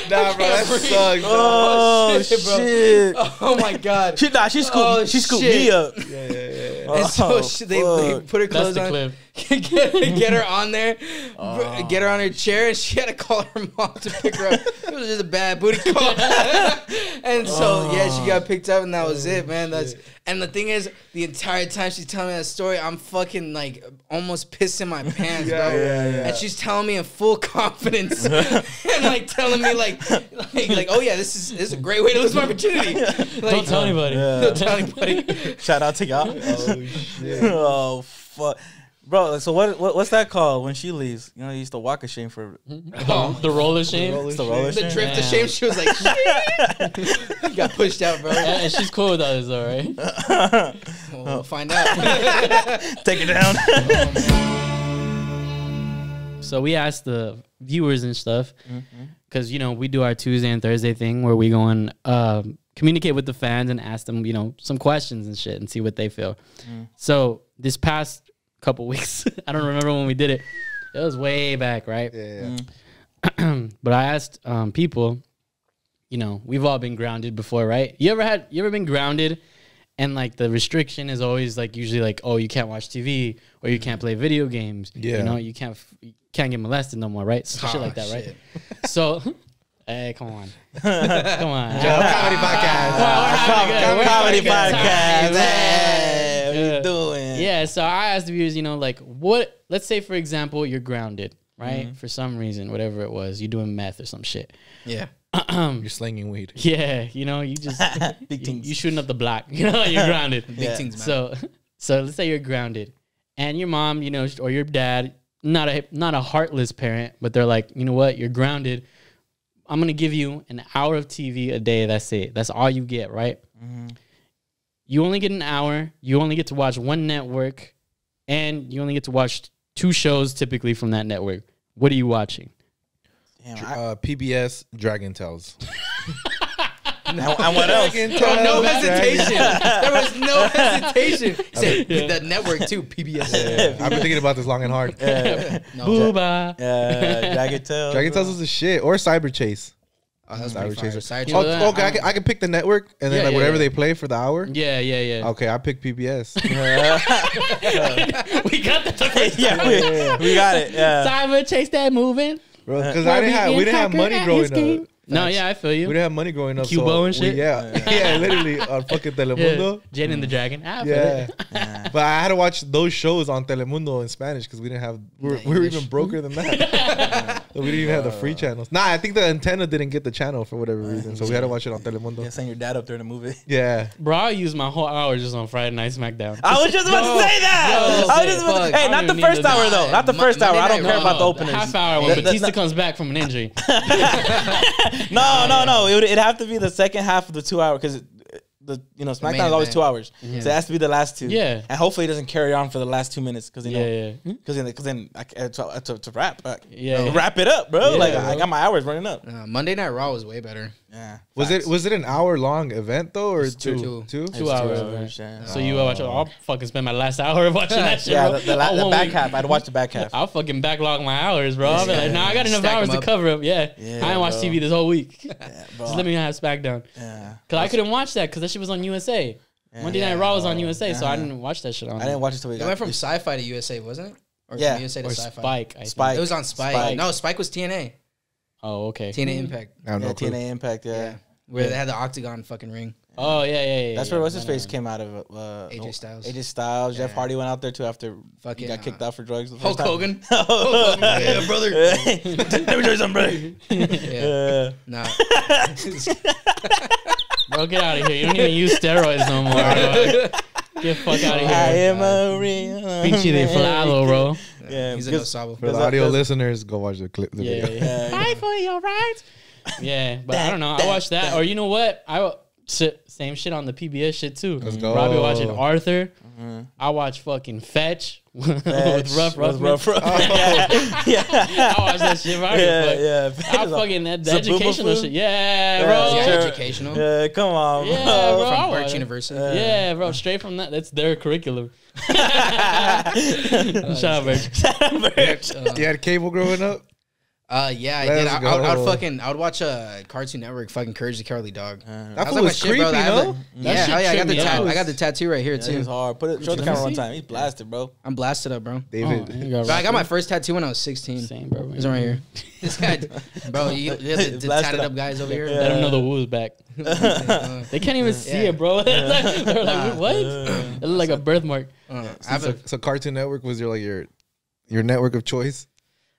Nah, bro, that sucks. Oh shit! Oh my god! She scooped me up. And so they put her clothes on, get her on there, get her on her chair, and she had to call her mom to pick her up. It was just a bad booty call. And so she got picked up, and that was it, man. And the thing is, the entire time she's telling me that story, I'm fucking almost pissing my pants, bro. And she's telling me in full confidence and telling me oh yeah, this is a great way to lose my virginity. Don't tell anybody. Don't tell anybody. Shout out to y'all. Oh shit. Oh fuck. Bro, so what's that called when she leaves? You used to walk of shame for the roll of shame. The drift of shame. She was like, you got pushed out, bro. And she's cool with us, all right? We'll find out. Take it down. So we asked the viewers and stuff because we do our Tuesday and Thursday thing where we go and communicate with the fans and ask them some questions and shit and see what they feel. So this past couple weeks, I don't remember when we did it. It was way back, right? Yeah. But I asked people, we've all been grounded before, right? You ever been grounded and the restriction is always usually oh, you can't watch TV or you can't play video games. Yeah. You can't get molested no more, right? Shit like that, right? So hey, come on. Come on. Comedy podcast. Comedy podcast. Hey, what you doing? Yeah, so I asked the viewers, let's say, for example, you're grounded, right? For some reason, whatever it was, you're doing meth or some shit. Yeah. You're slinging weed. Yeah, you just, you shooting up the block, you're grounded. Big things, man. So let's say you're grounded and your mom, or your dad, not a heartless parent, but they're like, you know what, you're grounded. I'm going to give you an hour of TV a day. That's it. That's all you get, right? You only get an hour. You only get to watch one network. And you only get to watch 2 shows typically from that network. What are you watching? Damn, PBS Dragon Tales. and what else? No hesitation. There was no hesitation. He said the network too, PBS. I've been thinking about this long and hard. Booba. Dragon Tales. Dragon Tales was the shit. Or Cyber Chase. Oh, that's Siren pretty fire. Chaser. Siren You know Chaser. that? Okay, I can pick the network and then Yeah, like yeah, whatever yeah. they play for the hour. Yeah, yeah. Okay, I pick PBS. We got that. Yeah, we got it. Yeah. Simon, chase that moving. Bro, because we didn't have money growing up. No, yeah, I feel you. We didn't have money growing up. Cubo and shit? Yeah, literally on fucking Telemundo. Jane and the Dragon. I feel Yeah. it. But I had to watch those shows on Telemundo in Spanish because we didn't have. We were even broker than that. So we didn't even have the free channels. Nah, I think the antenna didn't get the channel for whatever reason, so we had to watch it on Telemundo. Yeah, send your dad up there to move it. Yeah. Bro, I used my whole hour just on Friday Night SmackDown. I was just about to say that. Yo, I was just about to, fuck. hey, I not don't the even first need to hour know. though. Not the first hour. I don't Monday care Night about the The openers. half hour when Yeah, Batista that- comes back from an injury. No. It'd have to be the second half of the 2 hour because the SmackDown is always event. 2 hours, so it has to be the last two. Yeah. and hopefully it doesn't carry on for the last 2 minutes because Yeah. because then to wrap, Yeah. wrap it up, bro. Yeah, Like bro. I got my hours running up. Monday Night Raw was way better. Yeah, Was it an hour long event though, or two? 2 hours, bro. Yeah. So you watch? I'll fucking spend my last hour watching that shit. Yeah, bro. the All back 1 week. half. I'd watch the back half. I'll fucking backlog my hours, bro. I'll be like, nah, I got enough Stack hours 'em to up. cover up. Yeah. Yeah, I ain't watched bro. TV this whole week. Yeah, bro. Just let me have SmackDown. Yeah, Because I couldn't watch that because that shit was on USA. Monday Night Raw was on USA, so I Uh-huh. didn't watch that shit on I didn't watch it till we It got went from Sci-Fi to USA, wasn't it? Or Yeah. from USA to or Sci-Fi. Spike. I think. Spike. It was on Spike. Spike. No, Spike was TNA. Oh, okay. TNA Impact. I have yeah, no clue. TNA Impact. Yeah, Where they had the octagon fucking ring. Oh, yeah. that's where what's his face came out of. AJ Styles. AJ Styles. Jeff Yeah. Hardy went out there too after Fucking, he got kicked out for drugs. The Hulk first time. Hogan. Yeah, brother. Let me tell you something, brother. Yeah. Nah. Bro, get out of here. You don't even use steroids no more, bro. Get the fuck out of I here. am a real. Pinche de Flalo, bro. Yeah, He's in no because- sabo. For the audio listeners, go watch the clip. The Yeah, video. yeah. Fight for your rights. Yeah, but I don't know. I watched that. Or you know what? Same shit on the PBS shit too. Let's go. Robbie watching Arthur. I watch fucking Fetch with Rough With Ruffman. Yeah. I watch that shit. Right? Yeah. I fucking the Zabuba educational food? shit. Yeah, Yeah, bro. Yeah, sure. educational. Yeah, come on, Yeah, bro. bro. From I Birch watch it. University. Yeah, bro. Straight from that. That's their curriculum. Shout out, Birch. You had cable growing up? Yeah, I did. Let's I would watch Cartoon Network, fucking Courage the Cowardly Dog. That was was my shit, creepy, bro. I have no? the- That Yeah, shit hell yeah, I got tripped the me out. I got the tattoo right here It's too. hard. Show the Let me camera one see. time. He's blasted, bro. I'm blasted up, bro. David. Oh, you got Bro, I got my Rocky. first tattoo when I was 16. Same, bro. This one right here. This guy, bro, you the Blasted tatted up. up guys over here. Let them know the woo is back. They can't even see it, bro. They're like, what? It look like a birthmark. I have a, So Cartoon Network was your network of choice?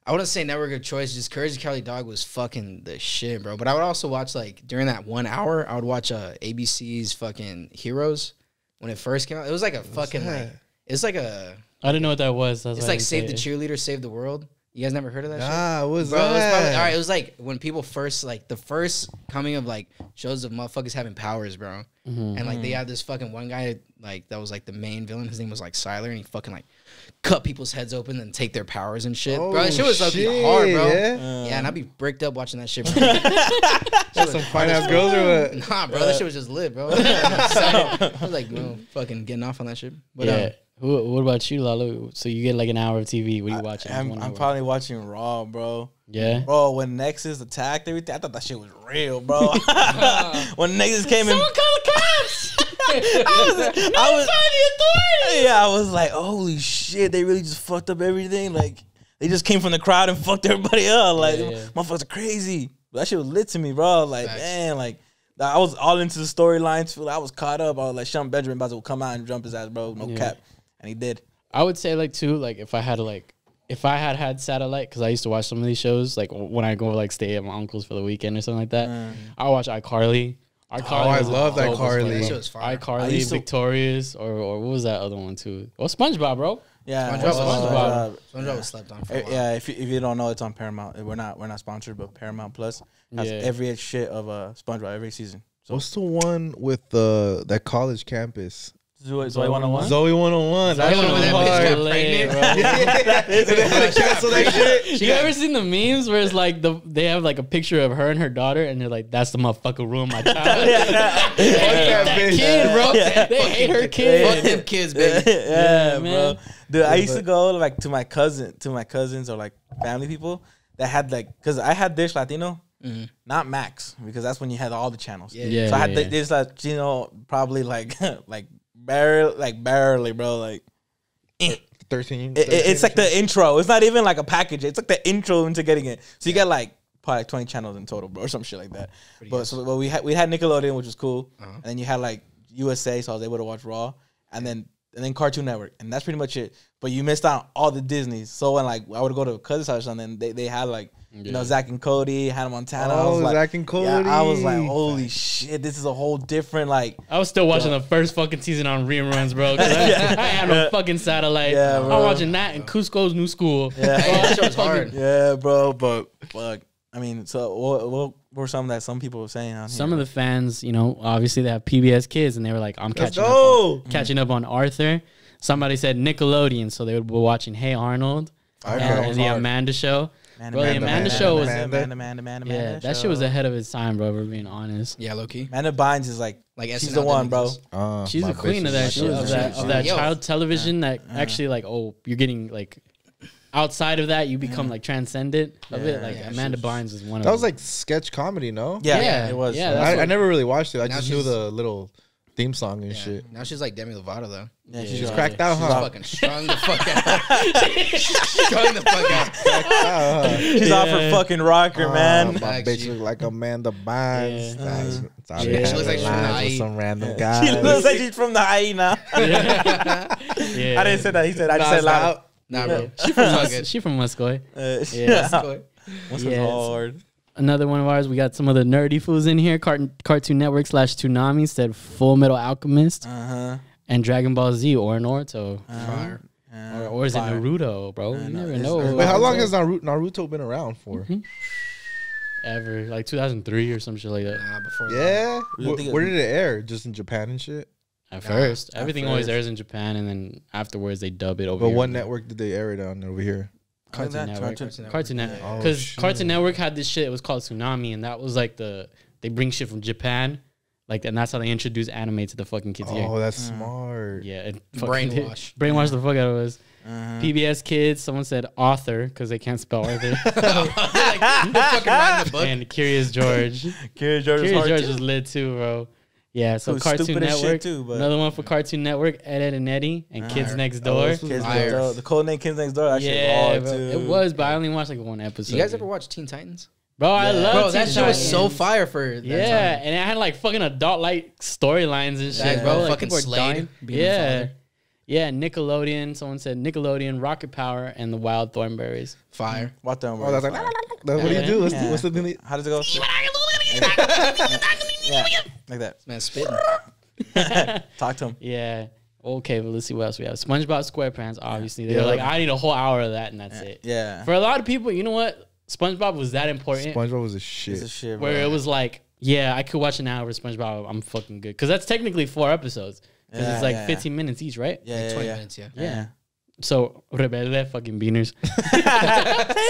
I wouldn't say network of choice. Just Courage the Cowardly Dog was fucking the shit, bro. But I would also watch like during that 1 hour, I would watch ABC's fucking Heroes when it first came out. It was like a fucking like it's like a I didn't know what that was. That's it's why I like didn't Save say the it. Cheerleader, Save the World. You guys never heard of that shit? Nah, what was Bro, it was probably, that? all right, it was like when people first like the first coming of like shows of motherfuckers having powers, bro. And like they had this fucking one guy like that was like the main villain. His name was like Siler, and he fucking like cut people's heads open and take their powers and shit. bro, that shit was low-key hard, bro. Yeah? And I'd be bricked up watching that shit. Bro. Some fine ass girls or what? Nah, bro, that shit was just lit, bro. I was like, bro, fucking getting off on that shit. But Yeah. What about you, Lalo? So you get like an hour of TV. What are you watching? I'm probably watching Raw, bro. Yeah. Bro, when Nexus attacked everything, I thought that shit was real, bro. When Nexus came in, Someone call the cops! I was like, holy shit, they really just fucked up everything. Like, they just came from the crowd and fucked everybody up. Like, Yeah. motherfuckers are crazy. But that shit was lit to me, bro. Like, Facts. man, like, I was all into the storylines. I was caught up. I was like, Sean Benjamin about to come out and jump his ass, bro. No cap. And he did. I would say like too, like if I had had satellite, because I used to watch some of these shows, like when I go like stay at my uncle's for the weekend or something like that, I watch iCarly. I love that iCarly. shit was fire. iCarly, Victorious, or what was that other one too? Oh, SpongeBob, bro. Yeah, SpongeBob SpongeBob was slept on for a while. Yeah, if you don't know, it's on Paramount. We're not sponsored, but Paramount Plus has Yeah. every shit of SpongeBob every season. So What's the one with that college campus? Zoe 101. Zoe 101. That Zoe shit was 101, that bitch hard. got pregnant. They had to cancel that shit. You ever seen the memes where it's like they have like a picture of her and her daughter, and they're like, "That's the motherfucker who ruined my child." Fuck They hate that that bitch. kid, bro. They hate her Fuck kid. them kids, baby. Yeah, man. bro. Dude, I used to go like to my cousins or like family people that had like, cause I had Dish Latino not Max, because that's when you had all the channels. Yeah, So I had yeah. this, like, you know, probably like barely, bro. Like, 13. it's like the intro. It's not even like a package. It's like the intro into getting it. So you get like probably like 20 channels in total, bro, or some shit like that. But we had Nickelodeon, which was cool, and then you had like USA, so I was able to watch Raw, and then Cartoon Network, and that's pretty much it. But you missed out on all the Disneys. So when like I would go to a cousin's house or something, they had like you know Zach and Cody, Hannah Montana. I was like, Zach and Cody. Yeah, I was like, holy shit, this is a whole different like. I was still watching the first fucking season on reruns, bro. 'Cause I had no fucking satellite. Yeah, I'm bro. watching that and Cusco's New School. Yeah, That show's hard. yeah, bro. But fuck, I mean, so what were some that some people were saying on Some here? of the fans, you know, obviously they have PBS Kids, and they were like, "I'm Let's catching up on Arthur." Somebody said Nickelodeon, so they would be watching Hey Arnold and the Amanda Show. Bro, the Amanda Show was Amanda that shit was ahead of its time, bro. If we're being honest. Yeah, low key. Amanda Bynes is like she's SNL the one, bro. She's my the queen bitch of that is shit, like of that Yo. child television that actually like, oh, you're getting like outside of that, you become like transcendent of it. Like Amanda Bynes is one of That was them. like sketch comedy, no? Yeah, it was. Yeah, that's I never really watched it. I Now just knew she's- the little theme song and shit. Now she's like Demi Lovato though. Yeah, She's cracked out, She's huh? fucking strung the fuck out. Strung the fuck out. She's off her fucking rocker, man. My Facts, bitch you- look like Amanda Bynes. Yeah. She looks like she's from the with IE. some random guys. She looks like she's from the IE now. Yeah. I didn't say that. He said I just said loud. Nah, bro. She from It's all Mus- good. she from Muscoy. Yeah, Cool. what's Yeah, hard? Another one of ours. We got some of the nerdy fools in here. Cartoon Network / Toonami said Full Metal Alchemist and Dragon Ball Z or Naruto. Fire. Or is it Fire. Naruto, bro? You never it's know. Naruto. Wait, how long has Naruto been around for? Ever like 2003 or some shit like that. Nah, before that. Yeah. Really think it- Where did it air? Just in Japan and shit? At first, at everything always first. airs in Japan, and then afterwards they dub it over. But here. what network did they air it on over here? Cartoon Network. Cartoon- Cartoon Network. Oh, Because shit. Cartoon Network had this shit. It was called Toonami, and that was like they bring shit from Japan, like, and that's how they introduce anime to the fucking kids here. Oh, that's smart. Yeah, it fucking Brainwash. brainwash the fuck out of us. PBS Kids. Someone said author because they can't spell Arthur. Like, who the fuck writing the book? And Curious George. Curious George is Curious hard George too. is lit too, bro. Yeah, so Who's Cartoon stupid as shit Network. too, but- Another one for Cartoon Network. Ed and Eddie and Kids Next Door. Kids Fire. Next Door. The code name Kids Next Door. That shit Yeah, hard bro. too. It was, but I only watched like one episode. You guys ever watch Teen Titans? Bro, I love Bro, that Teen shit was so Titans. fire for that Yeah, time. and it had like fucking adult-like storylines and shit, Yeah, bro. bro, Like, fucking people were Slade dying. being the Yeah, father. yeah. Nickelodeon. Someone said Nickelodeon, Rocket Power, and the Wild Thornberries. Fire. What the? Oh, that's like, what do you do? What's the thing? How does it go? Yeah, like that. Man, spitting. Talk to him. Yeah. Okay, well, let's see what else we have. SpongeBob SquarePants, obviously. They're like, I need a whole hour of that, and that's it. Yeah. For a lot of people, you know what? SpongeBob was that important. SpongeBob was a Piece shit. of shit, bro. Where it was like, yeah, I could watch an hour of SpongeBob. I'm fucking good. Because that's technically 4 episodes. Because it's like 15 minutes each, right? Yeah, 20 yeah. minutes, yeah. Yeah. So, Rebelde, fucking beaners.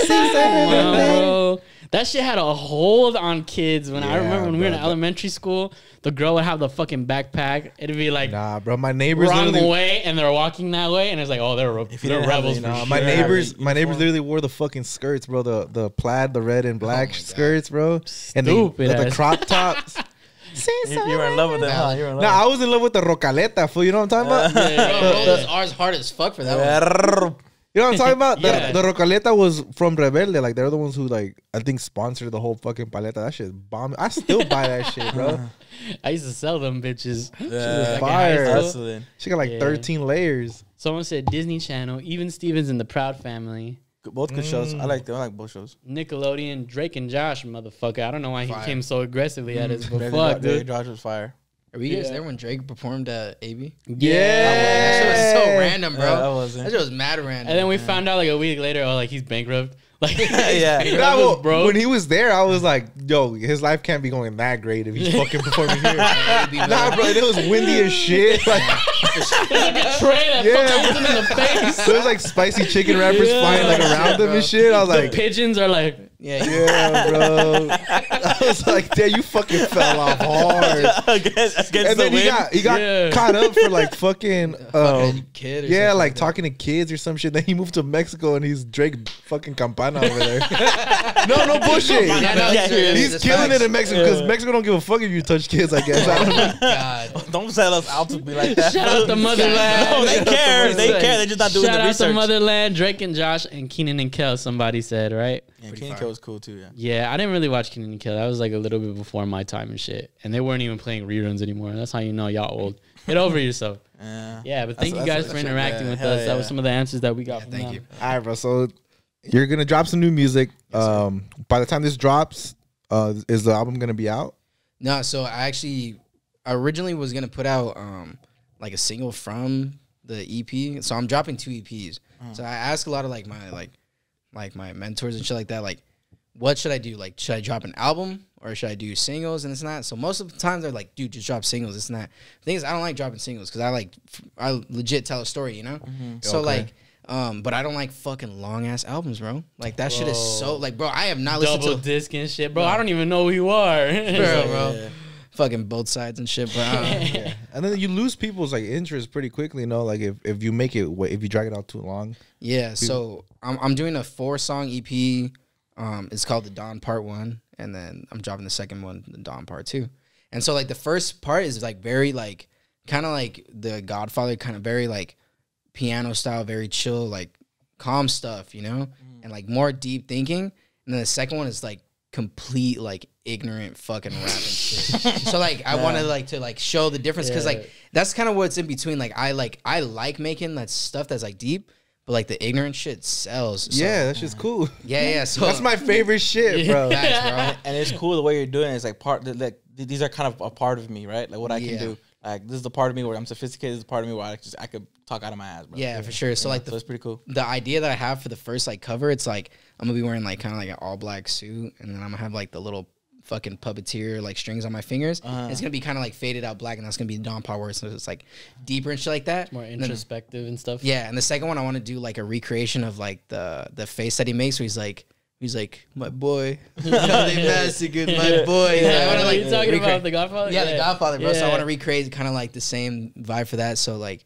Come on, bro. That shit had a hold on kids. When I Yeah, remember when we were in bro. elementary school, the girl would have the fucking backpack. It'd be like Nah, bro. My neighbors wrong literally. way, and they're walking that way, and it's like, oh, they're you they're didn't have rebels. the- For nah, sure. My Yeah, neighbors, have a my neighbors uniform. literally wore the fucking skirts, bro. The plaid, the red and black God. skirts, bro. And Stupid the ass. crop tops. You were in love with them, huh? You were in love. Nah, I was in love with the rocaleta, fool. You know what I'm talking about? Bro, roll those R's hard as fuck for that one. You know what I'm talking about? Yeah. The rocaleta was from Rebelde. Like, they're the ones who, like, I think sponsored the whole fucking paleta. That shit's bomb. I still buy that shit, bro. I used to sell them bitches. Yeah, fire. hustling. She got like Yeah. 13 layers. Someone said Disney Channel, Even Stevens and the Proud Family, Both good shows. I like both shows. Nickelodeon, Drake and Josh, motherfucker. I don't know why he Fire. came so aggressively at us, but Drake fuck, Drake dude. Josh was fire. Are you guys Yeah. there when Drake performed at AB? Yeah. That shit was so random, bro. Yeah, that wasn't. That shit was mad random. And then we found out like a week later, oh, like he's bankrupt. Like, Yeah. he Nah, was well, broke. when he was there, I was like, yo, his life can't be going that great if he's fucking performing here. AB, Nah, bro, it was windy as shit. Like, Trey that Yeah, fucking hit him in the face. there was like spicy chicken wrappers Yeah. flying like around him and shit. I was The like, pigeons are like, Yeah, bro. I was like, damn, you fucking fell off hard. against And then he got caught up for like fucking kid or yeah, something like that. talking to kids or some shit. Then he moved to Mexico and he's Drake fucking Campana over there. No bullshit. Yeah, no, Yeah, He's it's killing facts. it in Mexico because Mexico don't give a fuck if you touch kids, I guess. I don't know. God. Don't sell us out to be like that. Shout out the motherland. No, they care. They care. They're just not doing Shout the out research. to motherland. Drake and Josh and Keenan and Kel. Somebody said, right? Yeah, King Kill was cool too. Yeah. Yeah, I didn't really watch Keenan and Kel. That was like a little bit before my time and shit. And they weren't even playing reruns anymore. That's how you know y'all old. Get over yourself. Yeah, but thank you guys for interacting with us. That was some of the answers that we got from Thank them. you. All right, bro. So you're gonna drop some new music. By the time this drops, is the album gonna be out? No, so I originally was gonna put out like a single from the EP. So I'm dropping 2 EPs. So I ask a lot of like my mentors and shit like that, like, what should I do? Like, should I drop an album or should I do singles and this and that? So most of the times they're like, dude, just drop singles, this and that. The thing is, I don't like dropping singles because I legit tell a story, you know? So Okay. like, but I don't like fucking long ass albums, bro. Like that shit is so like, bro, I have not listened Double to disc and shit, bro. I don't even know who you are. bro. Fucking both sides and shit, bro. And then you lose people's like interest pretty quickly, you know. Like if you make it, if you drag it out too long. Yeah, so I'm doing a 4-song EP. It's called The Dawn Part 1, and then I'm dropping the second one, The Dawn Part 2. And so like the first part is like very like kind of like The Godfather, kind of very like piano style, very chill, like calm stuff, you know, and like more deep thinking. And then the second one is like complete like ignorant fucking rap and shit. So like I wanted like to like show the difference because like that's kind of what's in between. Like I like making that stuff that's like deep. But like the ignorant shit sells. So, Yeah, that's just cool. Yeah. So That's my favorite shit, bro. Facts, bro. And it's cool the way you're doing it. It's like like these are kind of a part of me, right? Like what I can do. Like this is the part of me where I'm sophisticated. This is the part of me where I could talk out of my ass, bro. Yeah, for sure. So like so it's pretty cool. The idea that I have for the first like cover, it's like I'm gonna be wearing like kind of like an all black suit, and then I'm gonna have like the little fucking puppeteer like strings on my fingers. It's gonna be kind of like faded out black, and that's gonna be Dawn Power, so it's like deeper and shit like that. More introspective and stuff. Yeah, and the second one I want to do like a recreation of like the face that he makes, where he's like my boy, they massacred my boy. I want to like you talking about The Godfather? Yeah, The Godfather, bro. So I Yeah. want to recreate kind of like the same vibe for that. So like,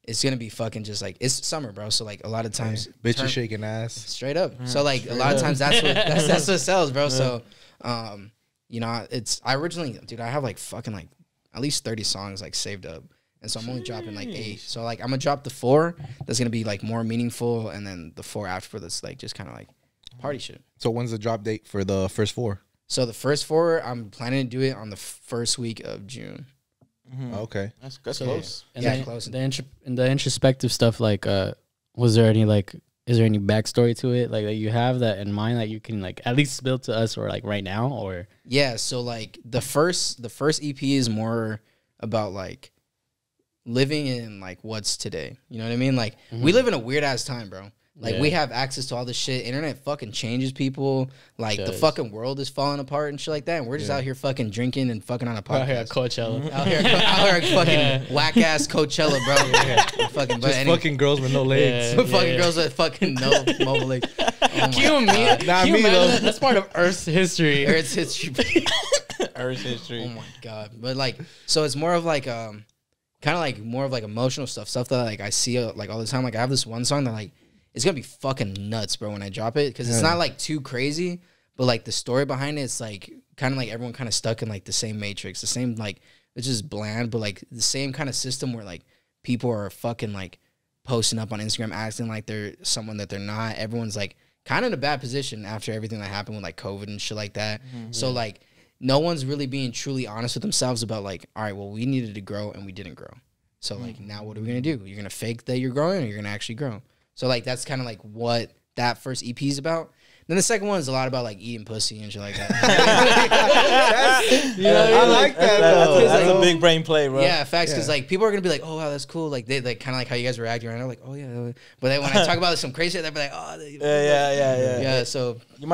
it's gonna be fucking just like it's summer, bro. So like a lot of times, Bitches shaking ass. straight up. So like a lot of times that's what sells, bro. So you know, I originally, dude, I have like fucking like at least 30 songs like saved up. And so I'm only dropping like 8. So like I'm gonna drop the 4 that's gonna be like more meaningful, and then the 4 after that's like just kind of like party shit. So when's the drop date for the first 4? So the first 4, I'm planning to do it on the first week of June. Okay. That's So, close. And Yeah, the, close. the introspective stuff, like, was there any like, is there any backstory to it, like that you have that in mind that you can like at least spill to us, or like right now, or? Yeah, so like the first EP is more about like living in like what's today. You know what I mean? Like we live in a weird ass time, bro. Like we have access to all this shit. Internet fucking changes people. Like the fucking world is falling apart and shit like that. And we're just out here fucking drinking and fucking on a podcast. Out here at Coachella. out here fucking whack ass Coachella, bro. Fucking, but Just fucking girls with no legs. fucking girls with fucking no mobile legs. Oh Can you imagine? Not Can you me, imagine though. that? That's part of Earth's history. It's history. Earth history. Oh my god! But like, so it's more of like kind of like more of like emotional stuff that like I see like all the time. Like I have this one song that like it's gonna be fucking nuts, bro, when I drop it, because it's not like too crazy, but like the story behind it, it's like kind of like everyone kind of stuck in like the same matrix, the same like it's just bland, but like the same kind of system where like people are fucking like posting up on Instagram acting like they're someone that they're not. Everyone's like kind of in a bad position after everything that happened with like COVID and shit like that. So like no one's really being truly honest with themselves about like, all right, well, we needed to grow and we didn't grow. So like now what are we gonna do? You're gonna fake that you're growing, or you're gonna actually grow? So like that's kind of like what that first EP is about. Then the second one is a lot about like eating pussy and shit like that. I like that though. That's a big brain play, bro. Yeah, facts. Because like people are gonna be like, "Oh wow, that's cool." Like they like kind of like how you guys were acting right now. Like, "Oh yeah," but then when I talk about some crazy shit, they'll be like, "Oh, yeah." So You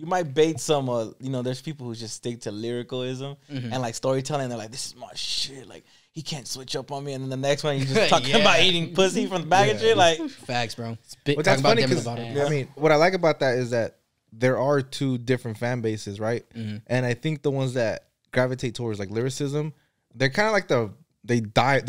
might bait some. There's people who just stick to lyricalism and like storytelling. They're like, "This is my shit." Like he can't switch up on me, and then the next one you just talking about eating pussy from the back and shit. Like facts, bro. But that's Talking about funny them because about it. I mean, what I like about that is that there are two different fan bases, right? And I think the ones that gravitate towards like lyricism, they're kind of like they're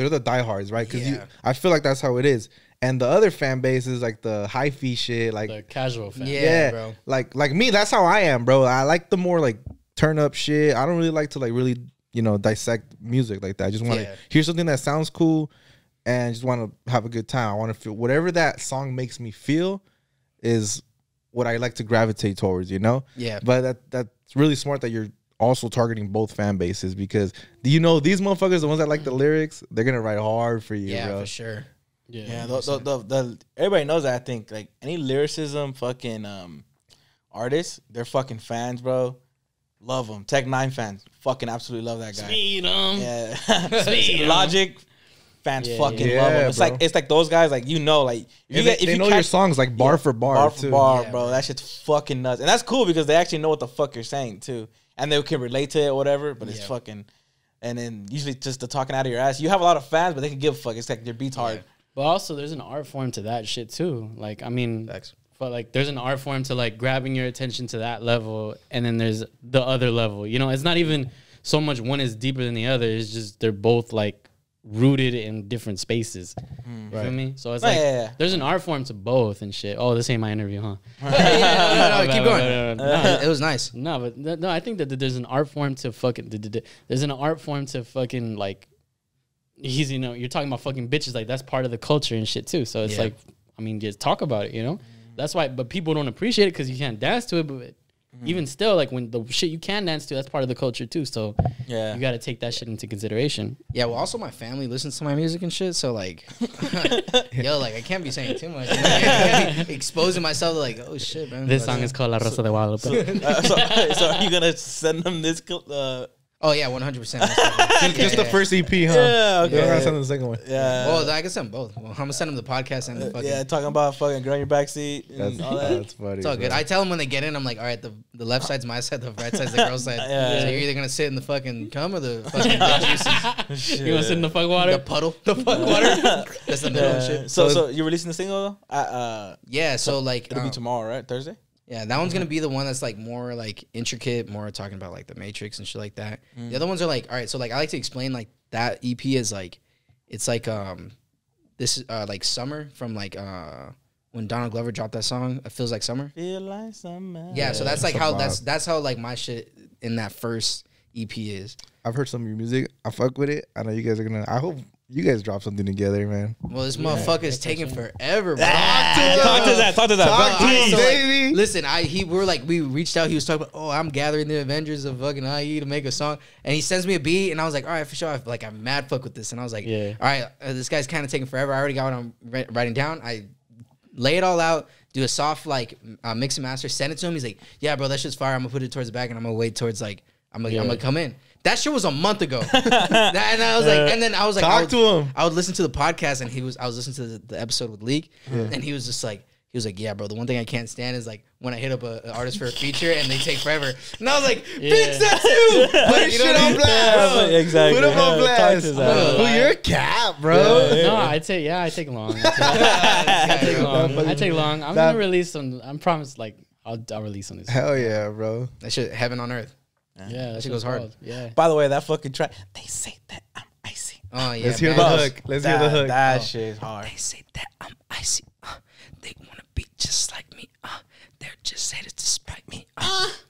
the diehards, right? Because I feel like that's how it is. And the other fan base is like the hyphy shit, like the casual fan. Yeah, bro. Like me, that's how I am, bro. I like the more like turn up shit. I don't really like to like really, you know, dissect music like that. I just want to hear something that sounds cool and just want to have a good time. I want to feel whatever that song makes me feel is what I like to gravitate towards, you know? Yeah. But that's really smart that you're also targeting both fan bases, because you know these motherfuckers, the ones that like the lyrics, they're gonna write hard for you, bro. For sure. Yeah, everybody knows that. I think like any lyricism fucking artists, they're fucking fans, bro. Love them. Tech 9 fans, fucking absolutely love that guy. Speed 'em. Yeah, Speed 'em. Logic fans fucking yeah, love them. bro. It's like those guys, like, you know, like If you know your songs like bar for bar, too. bar, bro. That shit's fucking nuts, and that's cool because they actually know what the fuck you're saying too, and they can relate to it or whatever. But it's fucking, and then usually just the talking out of your ass. You have a lot of fans, but they can give a fuck. It's like their beats hard. But also, there's an art form to that shit too. Like, I mean, but like, there's an art form to like grabbing your attention to that level, and then there's the other level. You know, it's not even so much one is deeper than the other. It's just they're both like rooted in different spaces. You feel me? So it's like there's an art form to both and shit. Oh, this ain't my interview, huh? No, keep going. No, it was nice. No, but no, I think that there's an art form to fucking. There's an art form to fucking like. He's, you know, you're talking about fucking bitches, like that's part of the culture and shit too. So it's like, I mean, just talk about it, you know. That's why, but people don't appreciate it because you can't dance to it. But even still, like when the shit you can dance to, that's part of the culture too. So you got to take that shit into consideration. Yeah, well, also my family listens to my music and shit, so like, yo, like I can't be saying too much. You know? I can't be exposing myself to like, oh shit, man. This song is called La Rosa de Guadalupe. So are you gonna send them this? Oh yeah, 100%. Just the first EP, huh? Yeah, okay. You're not gonna send the second one. Yeah. Well, I can send both. Well, I'm gonna send them the podcast and the fucking. Talking about fucking girl in your backseat and all that. That's funny. It's all good. I tell them when they get in, I'm like, all right, the left side's my side, the right side's the girl's side. So you're either gonna sit in the fucking cum or the fucking juices. You want to sit in the fuck water? The puddle, the fuck water. That's the middle shit. So you're releasing the single though? Yeah. So like, it'll be tomorrow, right? Thursday. Yeah, that one's gonna be the one that's like more like intricate, more talking about like the Matrix and shit like that. The other ones are like, all right, so like I like to explain like that EP is like, it's like this is like Summer from like when Donald Glover dropped that song, It Feels Like Summer. Feel like summer. Yeah, so that's like how that's how like my shit in that first EP is. I've heard some of your music. I fuck with it. I know you guys are gonna. I hope you guys drop something together, man. Well, this motherfucker is taking forever, bro. Talk to that. Baby. Listen, we reached out. He was talking about, oh, I'm gathering the Avengers of fucking IE to make a song, and he sends me a beat, and I was like, all right, for sure. I'm mad fuck with this, and I was like, all right, this guy's kind of taking forever. I already got what I'm writing down. I lay it all out, do a soft like mix and master, send it to him. He's like, yeah, bro, that shit's fire. I'm gonna put it towards the back, and I'm gonna wait towards like I'm gonna come in. That shit was a month ago. And I was like, and then I was like, talk to him. I would listen to the podcast, and I was listening to the episode with Leak, and he was just like, yeah, bro, the one thing I can't stand is like when I hit up an artist for a feature and they take forever. And I was like, fix that too. Put shit on blast. Exactly. Put him on blast. You're a cat, bro. No, I take long. I take long. I'm gonna release some. I promise, like I'll release some. Hell yeah, bro. That shit, heaven on earth. Yeah, that shit goes hard. Yeah. By the way, that fucking track. They say that I'm icy. Oh yeah. Let's hear the hook. Let's hear the hook. That shit is hard. They say that I'm icy. They wanna be just like me. They're just headed to spite me.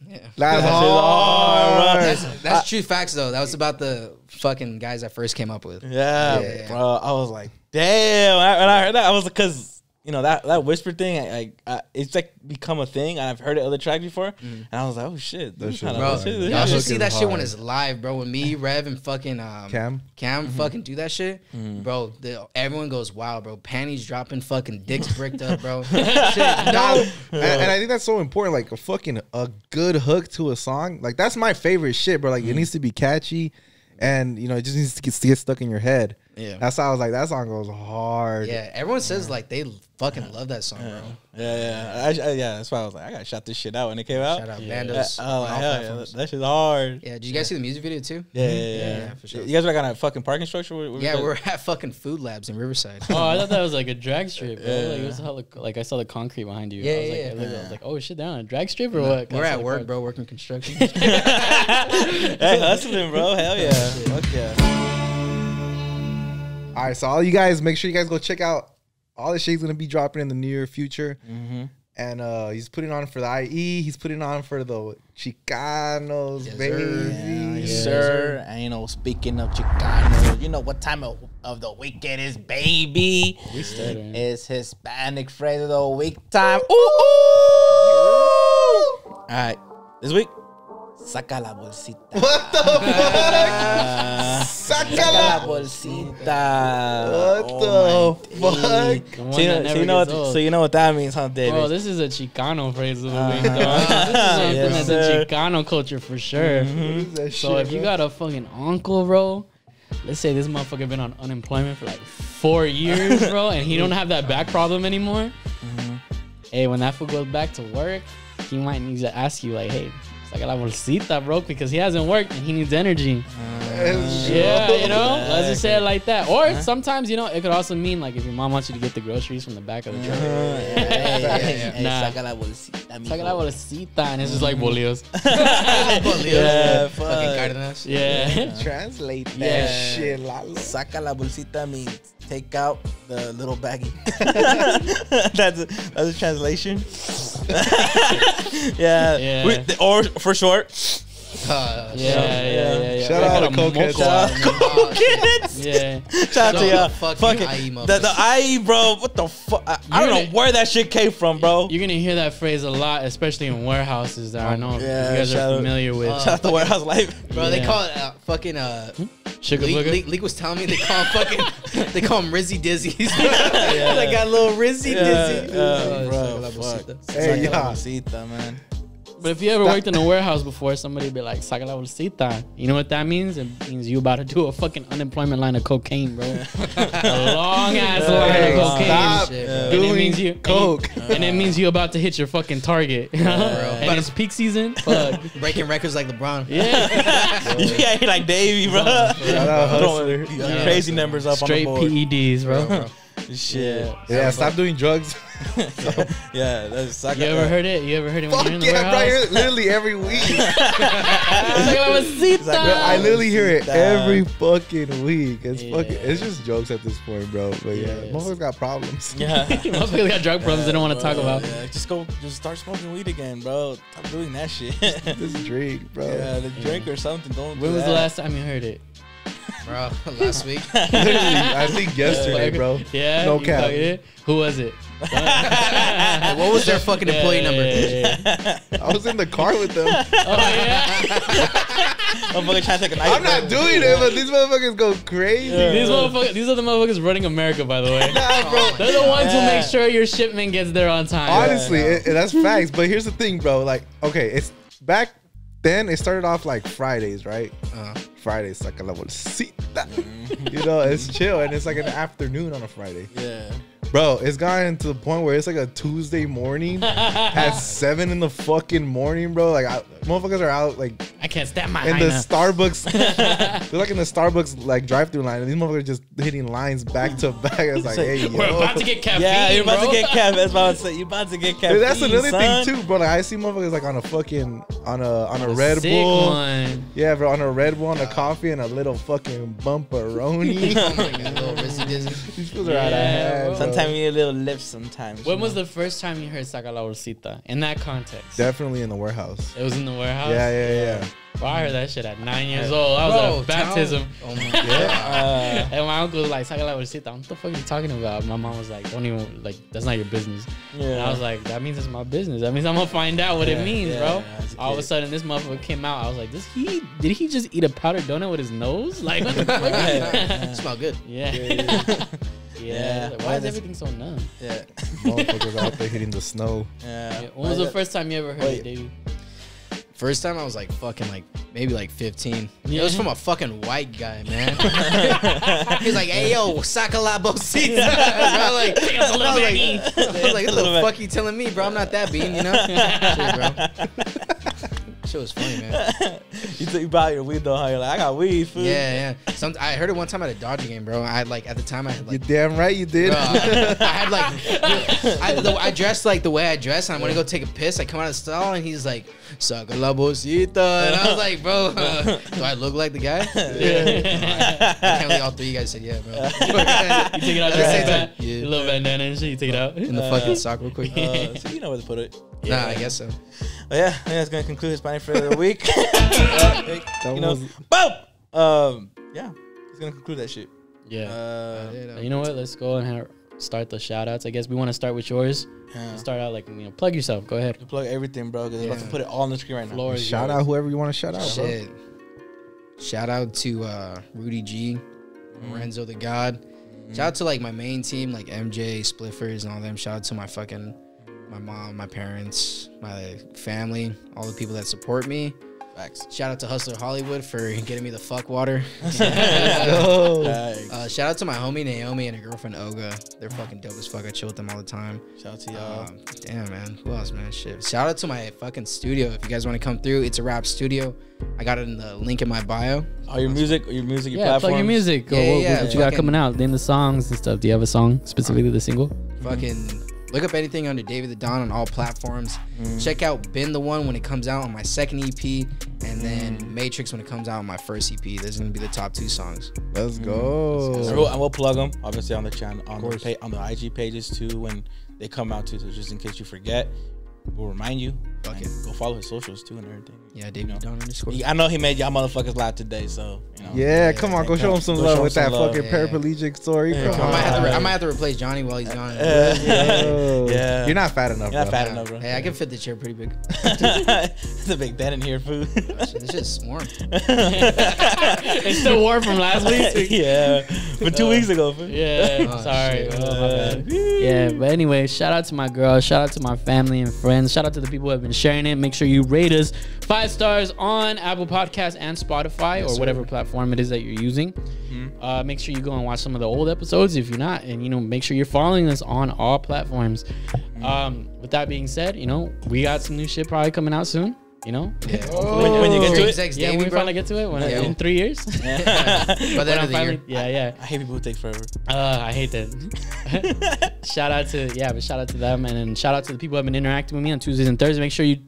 Yeah. That's hard. That's true facts though. That was about the fucking guys I first came up with. Yeah, bro. I was like, damn. When I heard that, I was because you know that whisper thing, it's like become a thing, and I've heard it other tracks before, and I was like, oh shit, That shit, bro. Y'all should see that shit hard. when it's live, bro. When me, Rev, and fucking Cam fucking do that shit, bro. Everyone goes wild, bro. Panties dropping, fucking dicks bricked up, bro. Shit, No, and I think that's so important. Like a good hook to a song, like that's my favorite shit, bro. Like it needs to be catchy, and you know it just needs to get stuck in your head. Yeah. That's how I was like, that song goes hard. Yeah, everyone says like they fucking love that song, bro. Yeah. That's why I was like, I gotta shout this shit out when it came out. Shout out Yeah. Bandos. Oh, on all hell yeah. platforms. That shit's hard. Yeah, did you guys see the music video too? Yeah, for sure. You guys were like on a fucking parking structure? Where Yeah, you guys- we're at fucking Food Labs in Riverside. Oh, I thought that was like a drag strip, bro. Yeah. Like, it was hella, like I saw the concrete behind you. Yeah, I was like, yeah, I was like, oh shit, they're on a drag strip or what? We're I saw at the work, car- bro, working construction. Hey, hustling, bro. Hell yeah. Fuck yeah. All right, so all you guys, make sure you guys go check out all the shit's gonna be dropping in the near future. Mm-hmm. And he's putting on for the IE. He's putting on for the Chicanos, Yes, baby. sir. Yes, sir. And, you know, speaking of Chicano, you know what time of the week it is, baby? We started. It's Hispanic phrase of the week time. Ooh! All right. This week, saca la bolsita. What the fuck? Saca la bolsita. What the fuck? The one So you that know, never you know gets what, old. so you know what that means, huh, David? Bro, this is a Chicano phrase of the week, dog. This is something Yes, that's sir. a Chicano culture for sure. What is that So shit, if you bro? got a fucking uncle, bro, let's say this motherfucker been on unemployment for like 4 years, bro, and he don't have that back problem anymore. Hey, when that fool goes back to work, he might need to ask you like, hey, saca la bolsita, bro, because he hasn't worked and he needs energy. Yeah, you know, let's just say it like that. Or sometimes, you know, it could also mean like if your mom wants you to get the groceries from the back of the truck. Nah. Saca la bolsita. Saca la bolsita, and it's just like bolios. Yeah, Fucking fuck. Cardenas. Yeah. Translate that Yeah. shit, Lalo. Saca la bolsita means take out the little baggie. that's a translation. Yeah. Yeah. Or for short. Yeah. Shout out to Cokeheads. Yeah. Shout out to y'all. Fucking Fucking IE the IE, bro. What the fuck? I don't know where that shit came from, bro. You're gonna hear that phrase a lot, especially in warehouses that I know Yeah, you guys shout are out- familiar with. Shout out to Warehouse Life. Bro, they Yeah. call it fucking Sugar booger. Leak was telling me they call him fucking they call him Rizzy Dizzy. They got a little Rizzy Dizzy. Bro, fuck. Hey, Saca la yeah. bolsita, man. But if you ever worked in a warehouse before, somebody be like, saca la bolsita. You know what that means? It means you about to do a fucking unemployment line of cocaine, bro. A long ass line Hey, of cocaine. stop Shit, And doing it means you coke. And it means you about to hit your fucking target. And it's peak season. Fuck. Breaking records like LeBron. Yeah. Yeah, you're like Davey, bro. Shout out Hustler. Throwing crazy numbers up Straight on the board. PEDs, bro. Shit. Yeah, stop doing drugs. Yeah, that's saca. You ever heard it? You ever heard it when Fuck you're in the yeah, warehouse? bro. I hear it literally every week. Saca la bolsita. Bro, I literally hear it Nah. every fucking week. It's Yeah. fucking. It's just jokes at this point, bro. But yeah, Yes. motherfuckers got problems. Yeah. Motherfuckers got drug problems they don't want to talk about. Yeah, just start smoking weed again, bro. Stop doing that shit. This drink, bro. Yeah, the drink or something. Don't. When do was that. the last time you heard it? Bro, last week. Literally, I think yesterday, bro. Yeah. No you cap. fucking did? Who was it? Hey, what was their fucking employee number? Yeah. I was in the car with them. Oh yeah. Motherfucker trying to take a knife. I'm not doing it, but these motherfuckers go crazy. These motherfuckers. These are the motherfuckers running America, by the way. Nah, bro. They're the ones who Yeah. make sure your shipment gets there on time. Honestly, that's facts. But here's the thing, bro. Like, okay, it's back then. It started off like Fridays, right? Fridays, like a level seat. You know, it's chill, and it's like an afternoon on a Friday. Yeah. Bro, it's gotten to the point where it's like a Tuesday morning at 7 in the fucking morning, bro. Like, motherfuckers are out like I can't stand my in the hyena. Starbucks. They're like in the Starbucks like drive-through line, and these motherfuckers just hitting lines back to back. It's like, hey, We're yo. about to get caffeine, Yeah, you're about bro. to get caffeine. That's what I was saying. You're about to get caffeine. That's another son. thing too, bro. Like I see motherfuckers like on a fucking on a Red Sick Bull. one. Yeah, bro, on a Red Bull, on a coffee, and a little fucking bumperoni. Oh my God, little Rizzy Dizzy. These fools are out of Yeah, hand. bro. bro. Sometimes you need a little lift. Sometimes. When you was know? the first time you heard saca la bolsita? In that context. Definitely in the warehouse. It was in the warehouse? Yeah. Bro, I heard that shit at 9 years old. I was at a baptism. Oh my God. And my uncle was like, saca la bolsita. What the fuck are you talking about? My mom was like, don't even, like, that's not your business. Yeah. And I was like, that means it's my business. That means I'm going to find out what it means, bro. as a All of a kid. sudden, this motherfucker came out. I was like, did he just eat a powdered donut with his nose? Like, what the fuck? Smell good. Yeah. Yeah. Like, why is everything so numb? Yeah. Motherfuckers out there hitting the snow. Yeah. When was the first time you ever heard Wait. it, Davey? First time I was like fucking like maybe like 15. It was from a fucking white guy, man. He's like, "Hey yo, saca la bolsita." I was like, "What the fuck you telling me, bro? I'm not that bean, you know." Shit, bro. Shit was funny, man. You bought your weed though, huh? You're like, I got weed, food. Yeah. I heard it one time at a Dodger game, bro. I had like at the time I had like. You're damn right you did. Bro, I had like, I dressed like the way I dress, and I want to go take a piss. I come out of the stall, and he's like, "Saca la bolsita," and I was like, "Bro, do I look like the guy?" Yeah. I can't believe all three of you guys said yeah, bro. You take it out your hat, your little bandana and shit. You take it out in the fucking sock real quick. So you know where to put it. Nah, I guess so. But yeah, I think that's gonna conclude Hispanic Friend of the Week. Yeah, it's gonna conclude that shit. Yeah. You know what? Let's go and start the shout outs. I guess we want to start with yours. Yeah. Start out like, plug yourself. Go ahead. You plug everything, bro, because I'm about to put it all on the screen right now. Floor shout out whoever you want to shout out, bro. Shout out to Rudy G, Lorenzo the God. Shout out to like my main team, like MJ, Spliffers, and all them. Shout out to my mom, my parents, my family, all the people that support me. Facts. Shout out to Hustler Hollywood for getting me the fuck water. Shout out to my homie Naomi and her girlfriend Olga. They're fucking dope as fuck. I chill with them all the time. Shout out to y'all. Damn, man. Who else, man? Shit. Shout out to my fucking studio. If you guys want to come through, it's a rap studio. I got it in the link in my bio. Oh, your music, your platform. Plug your music. What you got coming out? Name the songs and stuff. Do you have a song specifically, the single? Fucking look up anything under Davey TheDon on all platforms. Check out Been the One when it comes out on my second EP, and then Matrix when it comes out on my first EP. Those are gonna be the top 2 songs. Let's go. And we'll plug them obviously on the channel, on the IG pages too when they come out too. So just in case you forget, we'll remind you. Okay. Go follow his socials too and everything. Yeah, Davey TheDon _. I know he made y'all motherfuckers laugh today, so Yeah, come on, go show him some love with that fucking paraplegic story. I might have to replace Johnny while he's gone. Yeah, you're not fat enough. You're not fat enough, bro. Hey, I can fit the chair pretty big. It's a big bed in here, food. This shit's warm. It's still warm from last week. Yeah, but 2 weeks ago. Food. Yeah, sorry. My bad. Yeah, but anyway, shout out to my girl. Shout out to my family and friends. Shout out to the people who have been sharing it. Make sure you rate us 5 stars on Apple Podcasts and Spotify or whatever platform it is that you're using. Make sure you go and watch some of the old episodes if you're not, and make sure you're following us on all platforms. With that being said, we got some new shit probably coming out soon. When you get to it, when we finally get to it, in 3 years. By the end of the year. Yeah. I hate people who take forever. I hate that. Shout out to them, and then shout out to the people who have been interacting with me on Tuesdays and Thursdays.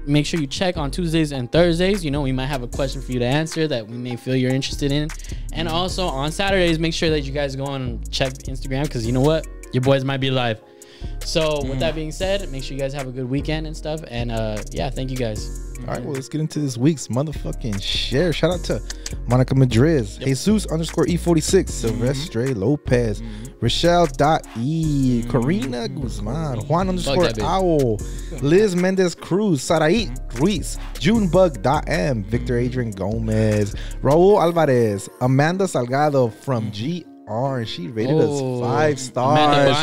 Make sure you check on Tuesdays and Thursdays. We might have a question for you to answer that we may feel you're interested in. And also on Saturdays, make sure that you guys go on and check Instagram, because you know what? Your boys might be live. So with that being said, make sure you guys have a good weekend and stuff. And thank you guys. All right, well, let's get into this week's motherfucking share. Shout out to Monica Madriz, Jesus _E46, Silvestre Lopez, Rochelle.E, Corina Guzman, Juan _Owl, Liz Mendez Cruz, Sarai Ruiz, Junebug.M, Victor Adrian Gomez, Raul Alvarez, Amanda Salgado from GR. She rated us 5 stars.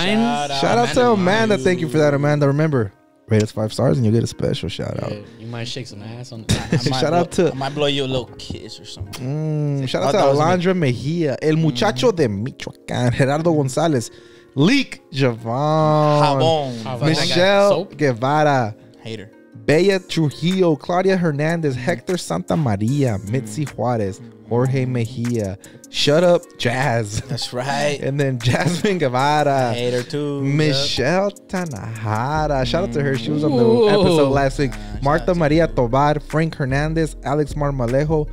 Shout out to Amanda. Thank you for that, Amanda. Remember, rate us 5 stars and you'll get a special shout out. You might shake some ass on I might blow you a little kiss or something. Shout out to Alondra Mejia, El Muchacho de Michoacán, Gerardo González, Leek Javon, Michelle Guevara, Hater, Bella Trujillo, Claudia Hernandez, Hector Santa Maria, Mitzi Juarez, Jorge Mejia, Shut Up Jazz. That's right. And then Jasmine Guevara. Hater too. Michelle Tanahara. Shout out to her. She was on the episode last week. Martha Maria Tobar, Frank Hernandez, Alex Marmalejo,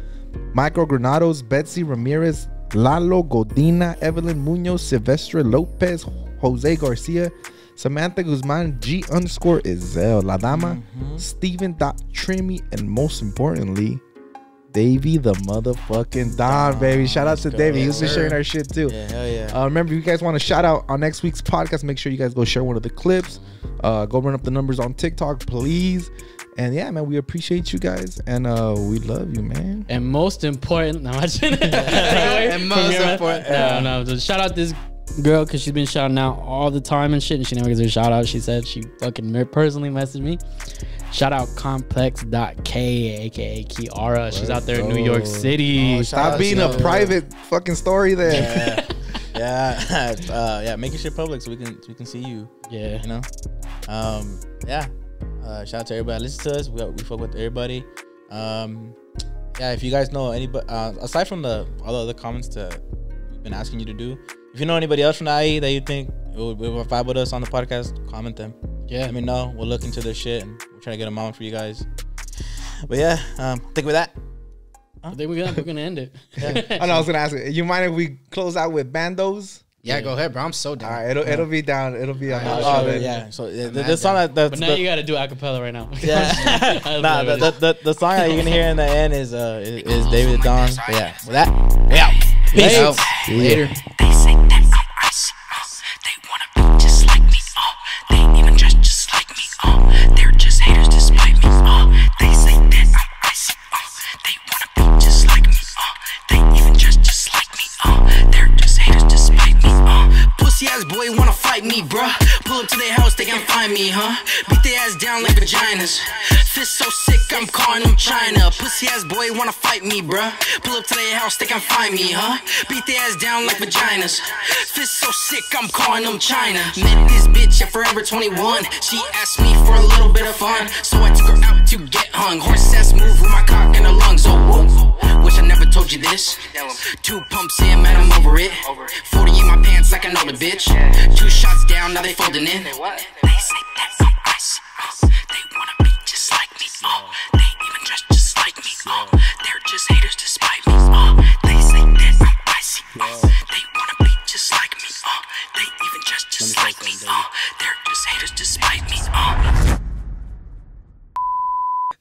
Michael Granados, Betsy Ramirez, Lalo Godina, Evelyn Munoz, Silvestre Lopez, Jose Garcia, Samantha Guzman, G _Isel, La Dama, Steven.Trimmy, and most importantly, Davey the motherfucking Don, baby. Shout out to Davey. He's been sharing our shit too. Yeah, hell yeah. Remember, if you guys want to shout out on next week's podcast, make sure you guys go share one of the clips. Go run up the numbers on TikTok, please. And yeah, man, we appreciate you guys, and we love you, man. And most important, no, shout out this girl, because she's been shouting out all the time and shit, and she never gives her a shout out. She said she fucking personally messaged me. Shout out complex.k, aka Kiara. She's out there in New York City. Oh, Stop being a private fucking story there. Yeah, make your shit public so we can see you. Yeah, you know. Yeah. Shout out to everybody that listens to us. We fuck with everybody. Yeah, if you guys know anybody, aside from all the other comments that we've been asking you to do, if you know anybody else from the IE that you think will vibe with us on the podcast, comment them. Yeah, let me know. We'll look into their shit and we'll try to get them on for you guys. But yeah, think with that. I think we're gonna end it. Yeah. I was gonna ask you mind if we close out with bandos? Yeah, go ahead, bro. I'm so down. All right, it'll be down. It'll be on. Yeah. So the song but now you gotta do acapella right now. Yeah. Nah, the song that you're gonna hear in the end is Davey TheDon. But yeah. With that, yeah. Peace out. Later. They say that I'm icy. They wanna be just like me. They even dress just like me. They're just haters despite me. They say that I'm icy. They wanna be just like me. They even dress just like me. They're just haters despite me. Pussy ass boy wanna fight me, bruh. Pull up to their house, they can find me, huh? Beat their ass down like vaginas. Fist so sick, I'm calling them China. Pussy ass boy wanna fight me, bruh. Pull up to their house, they can find me, huh? Beat their ass down like vaginas. Fist so sick, I'm calling them China. Met this bitch at Forever 21. She asked me for a little bit of fun, so I took her out to get hung. Horse ass move with my cock in her lungs, oh whoa. Wish I never told you this. 2 pumps in, man, I'm over it. 40 in my pants like I know the bitch. 2 shots down, now they folding in. They say that I'm icy. They wanna be just like me. They even dress just like me. They're just haters despite me. They say that I'm icy. They wanna be just like me. They even dress just like me. They're just haters despite me.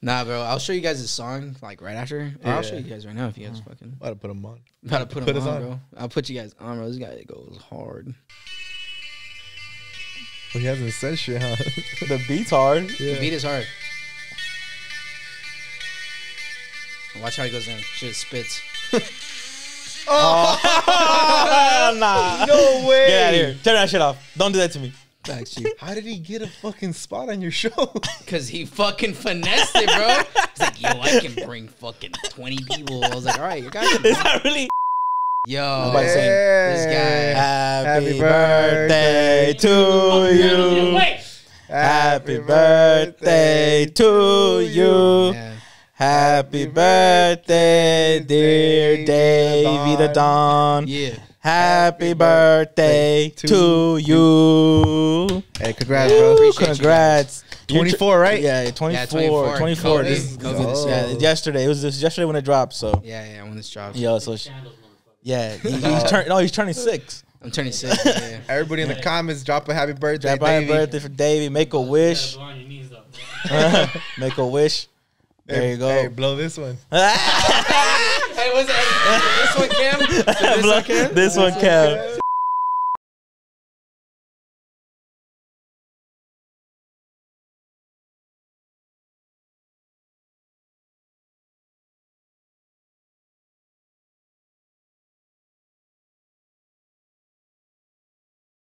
Nah, bro. I'll show you guys this song like right after. Or I'll show you guys right now if you guys fucking. Gotta put them on. Gotta put them us on, bro. I'll put you guys on, bro. This guy goes hard. Well, he hasn't said shit, huh? The beat's hard. The beat is hard. Watch how he goes in. Shit spits. Nah. No way. Get out of here. Turn that shit off. Don't do that to me. Thanks, Chief. How did he get a fucking spot on your show? Cause he fucking finessed it, bro. He's like, yo, I can bring fucking 20 people. I was like, all right, you guys. Is that really? Yo, Yeah. this guy. Happy birthday to you. Happy birthday to you. Yeah. Happy birthday, dear Davey TheDon. Yeah. Happy birthday to you. Hey, congrats, bro. Appreciate Congrats. 24, right? Yeah, 24. 24. 24. COVID. This, COVID. yeah, yesterday. It was yesterday when it dropped. So Yeah, when this drops. yo, so yeah, he's turning 6. I'm turning 6. Yeah. Everybody in the comments, drop a happy birthday, Happy Davey. birthday for Davey. Make a wish. Make a wish. There you go. Hey, blow this one. Hey, what's that? This one, Cam? This one, Kev.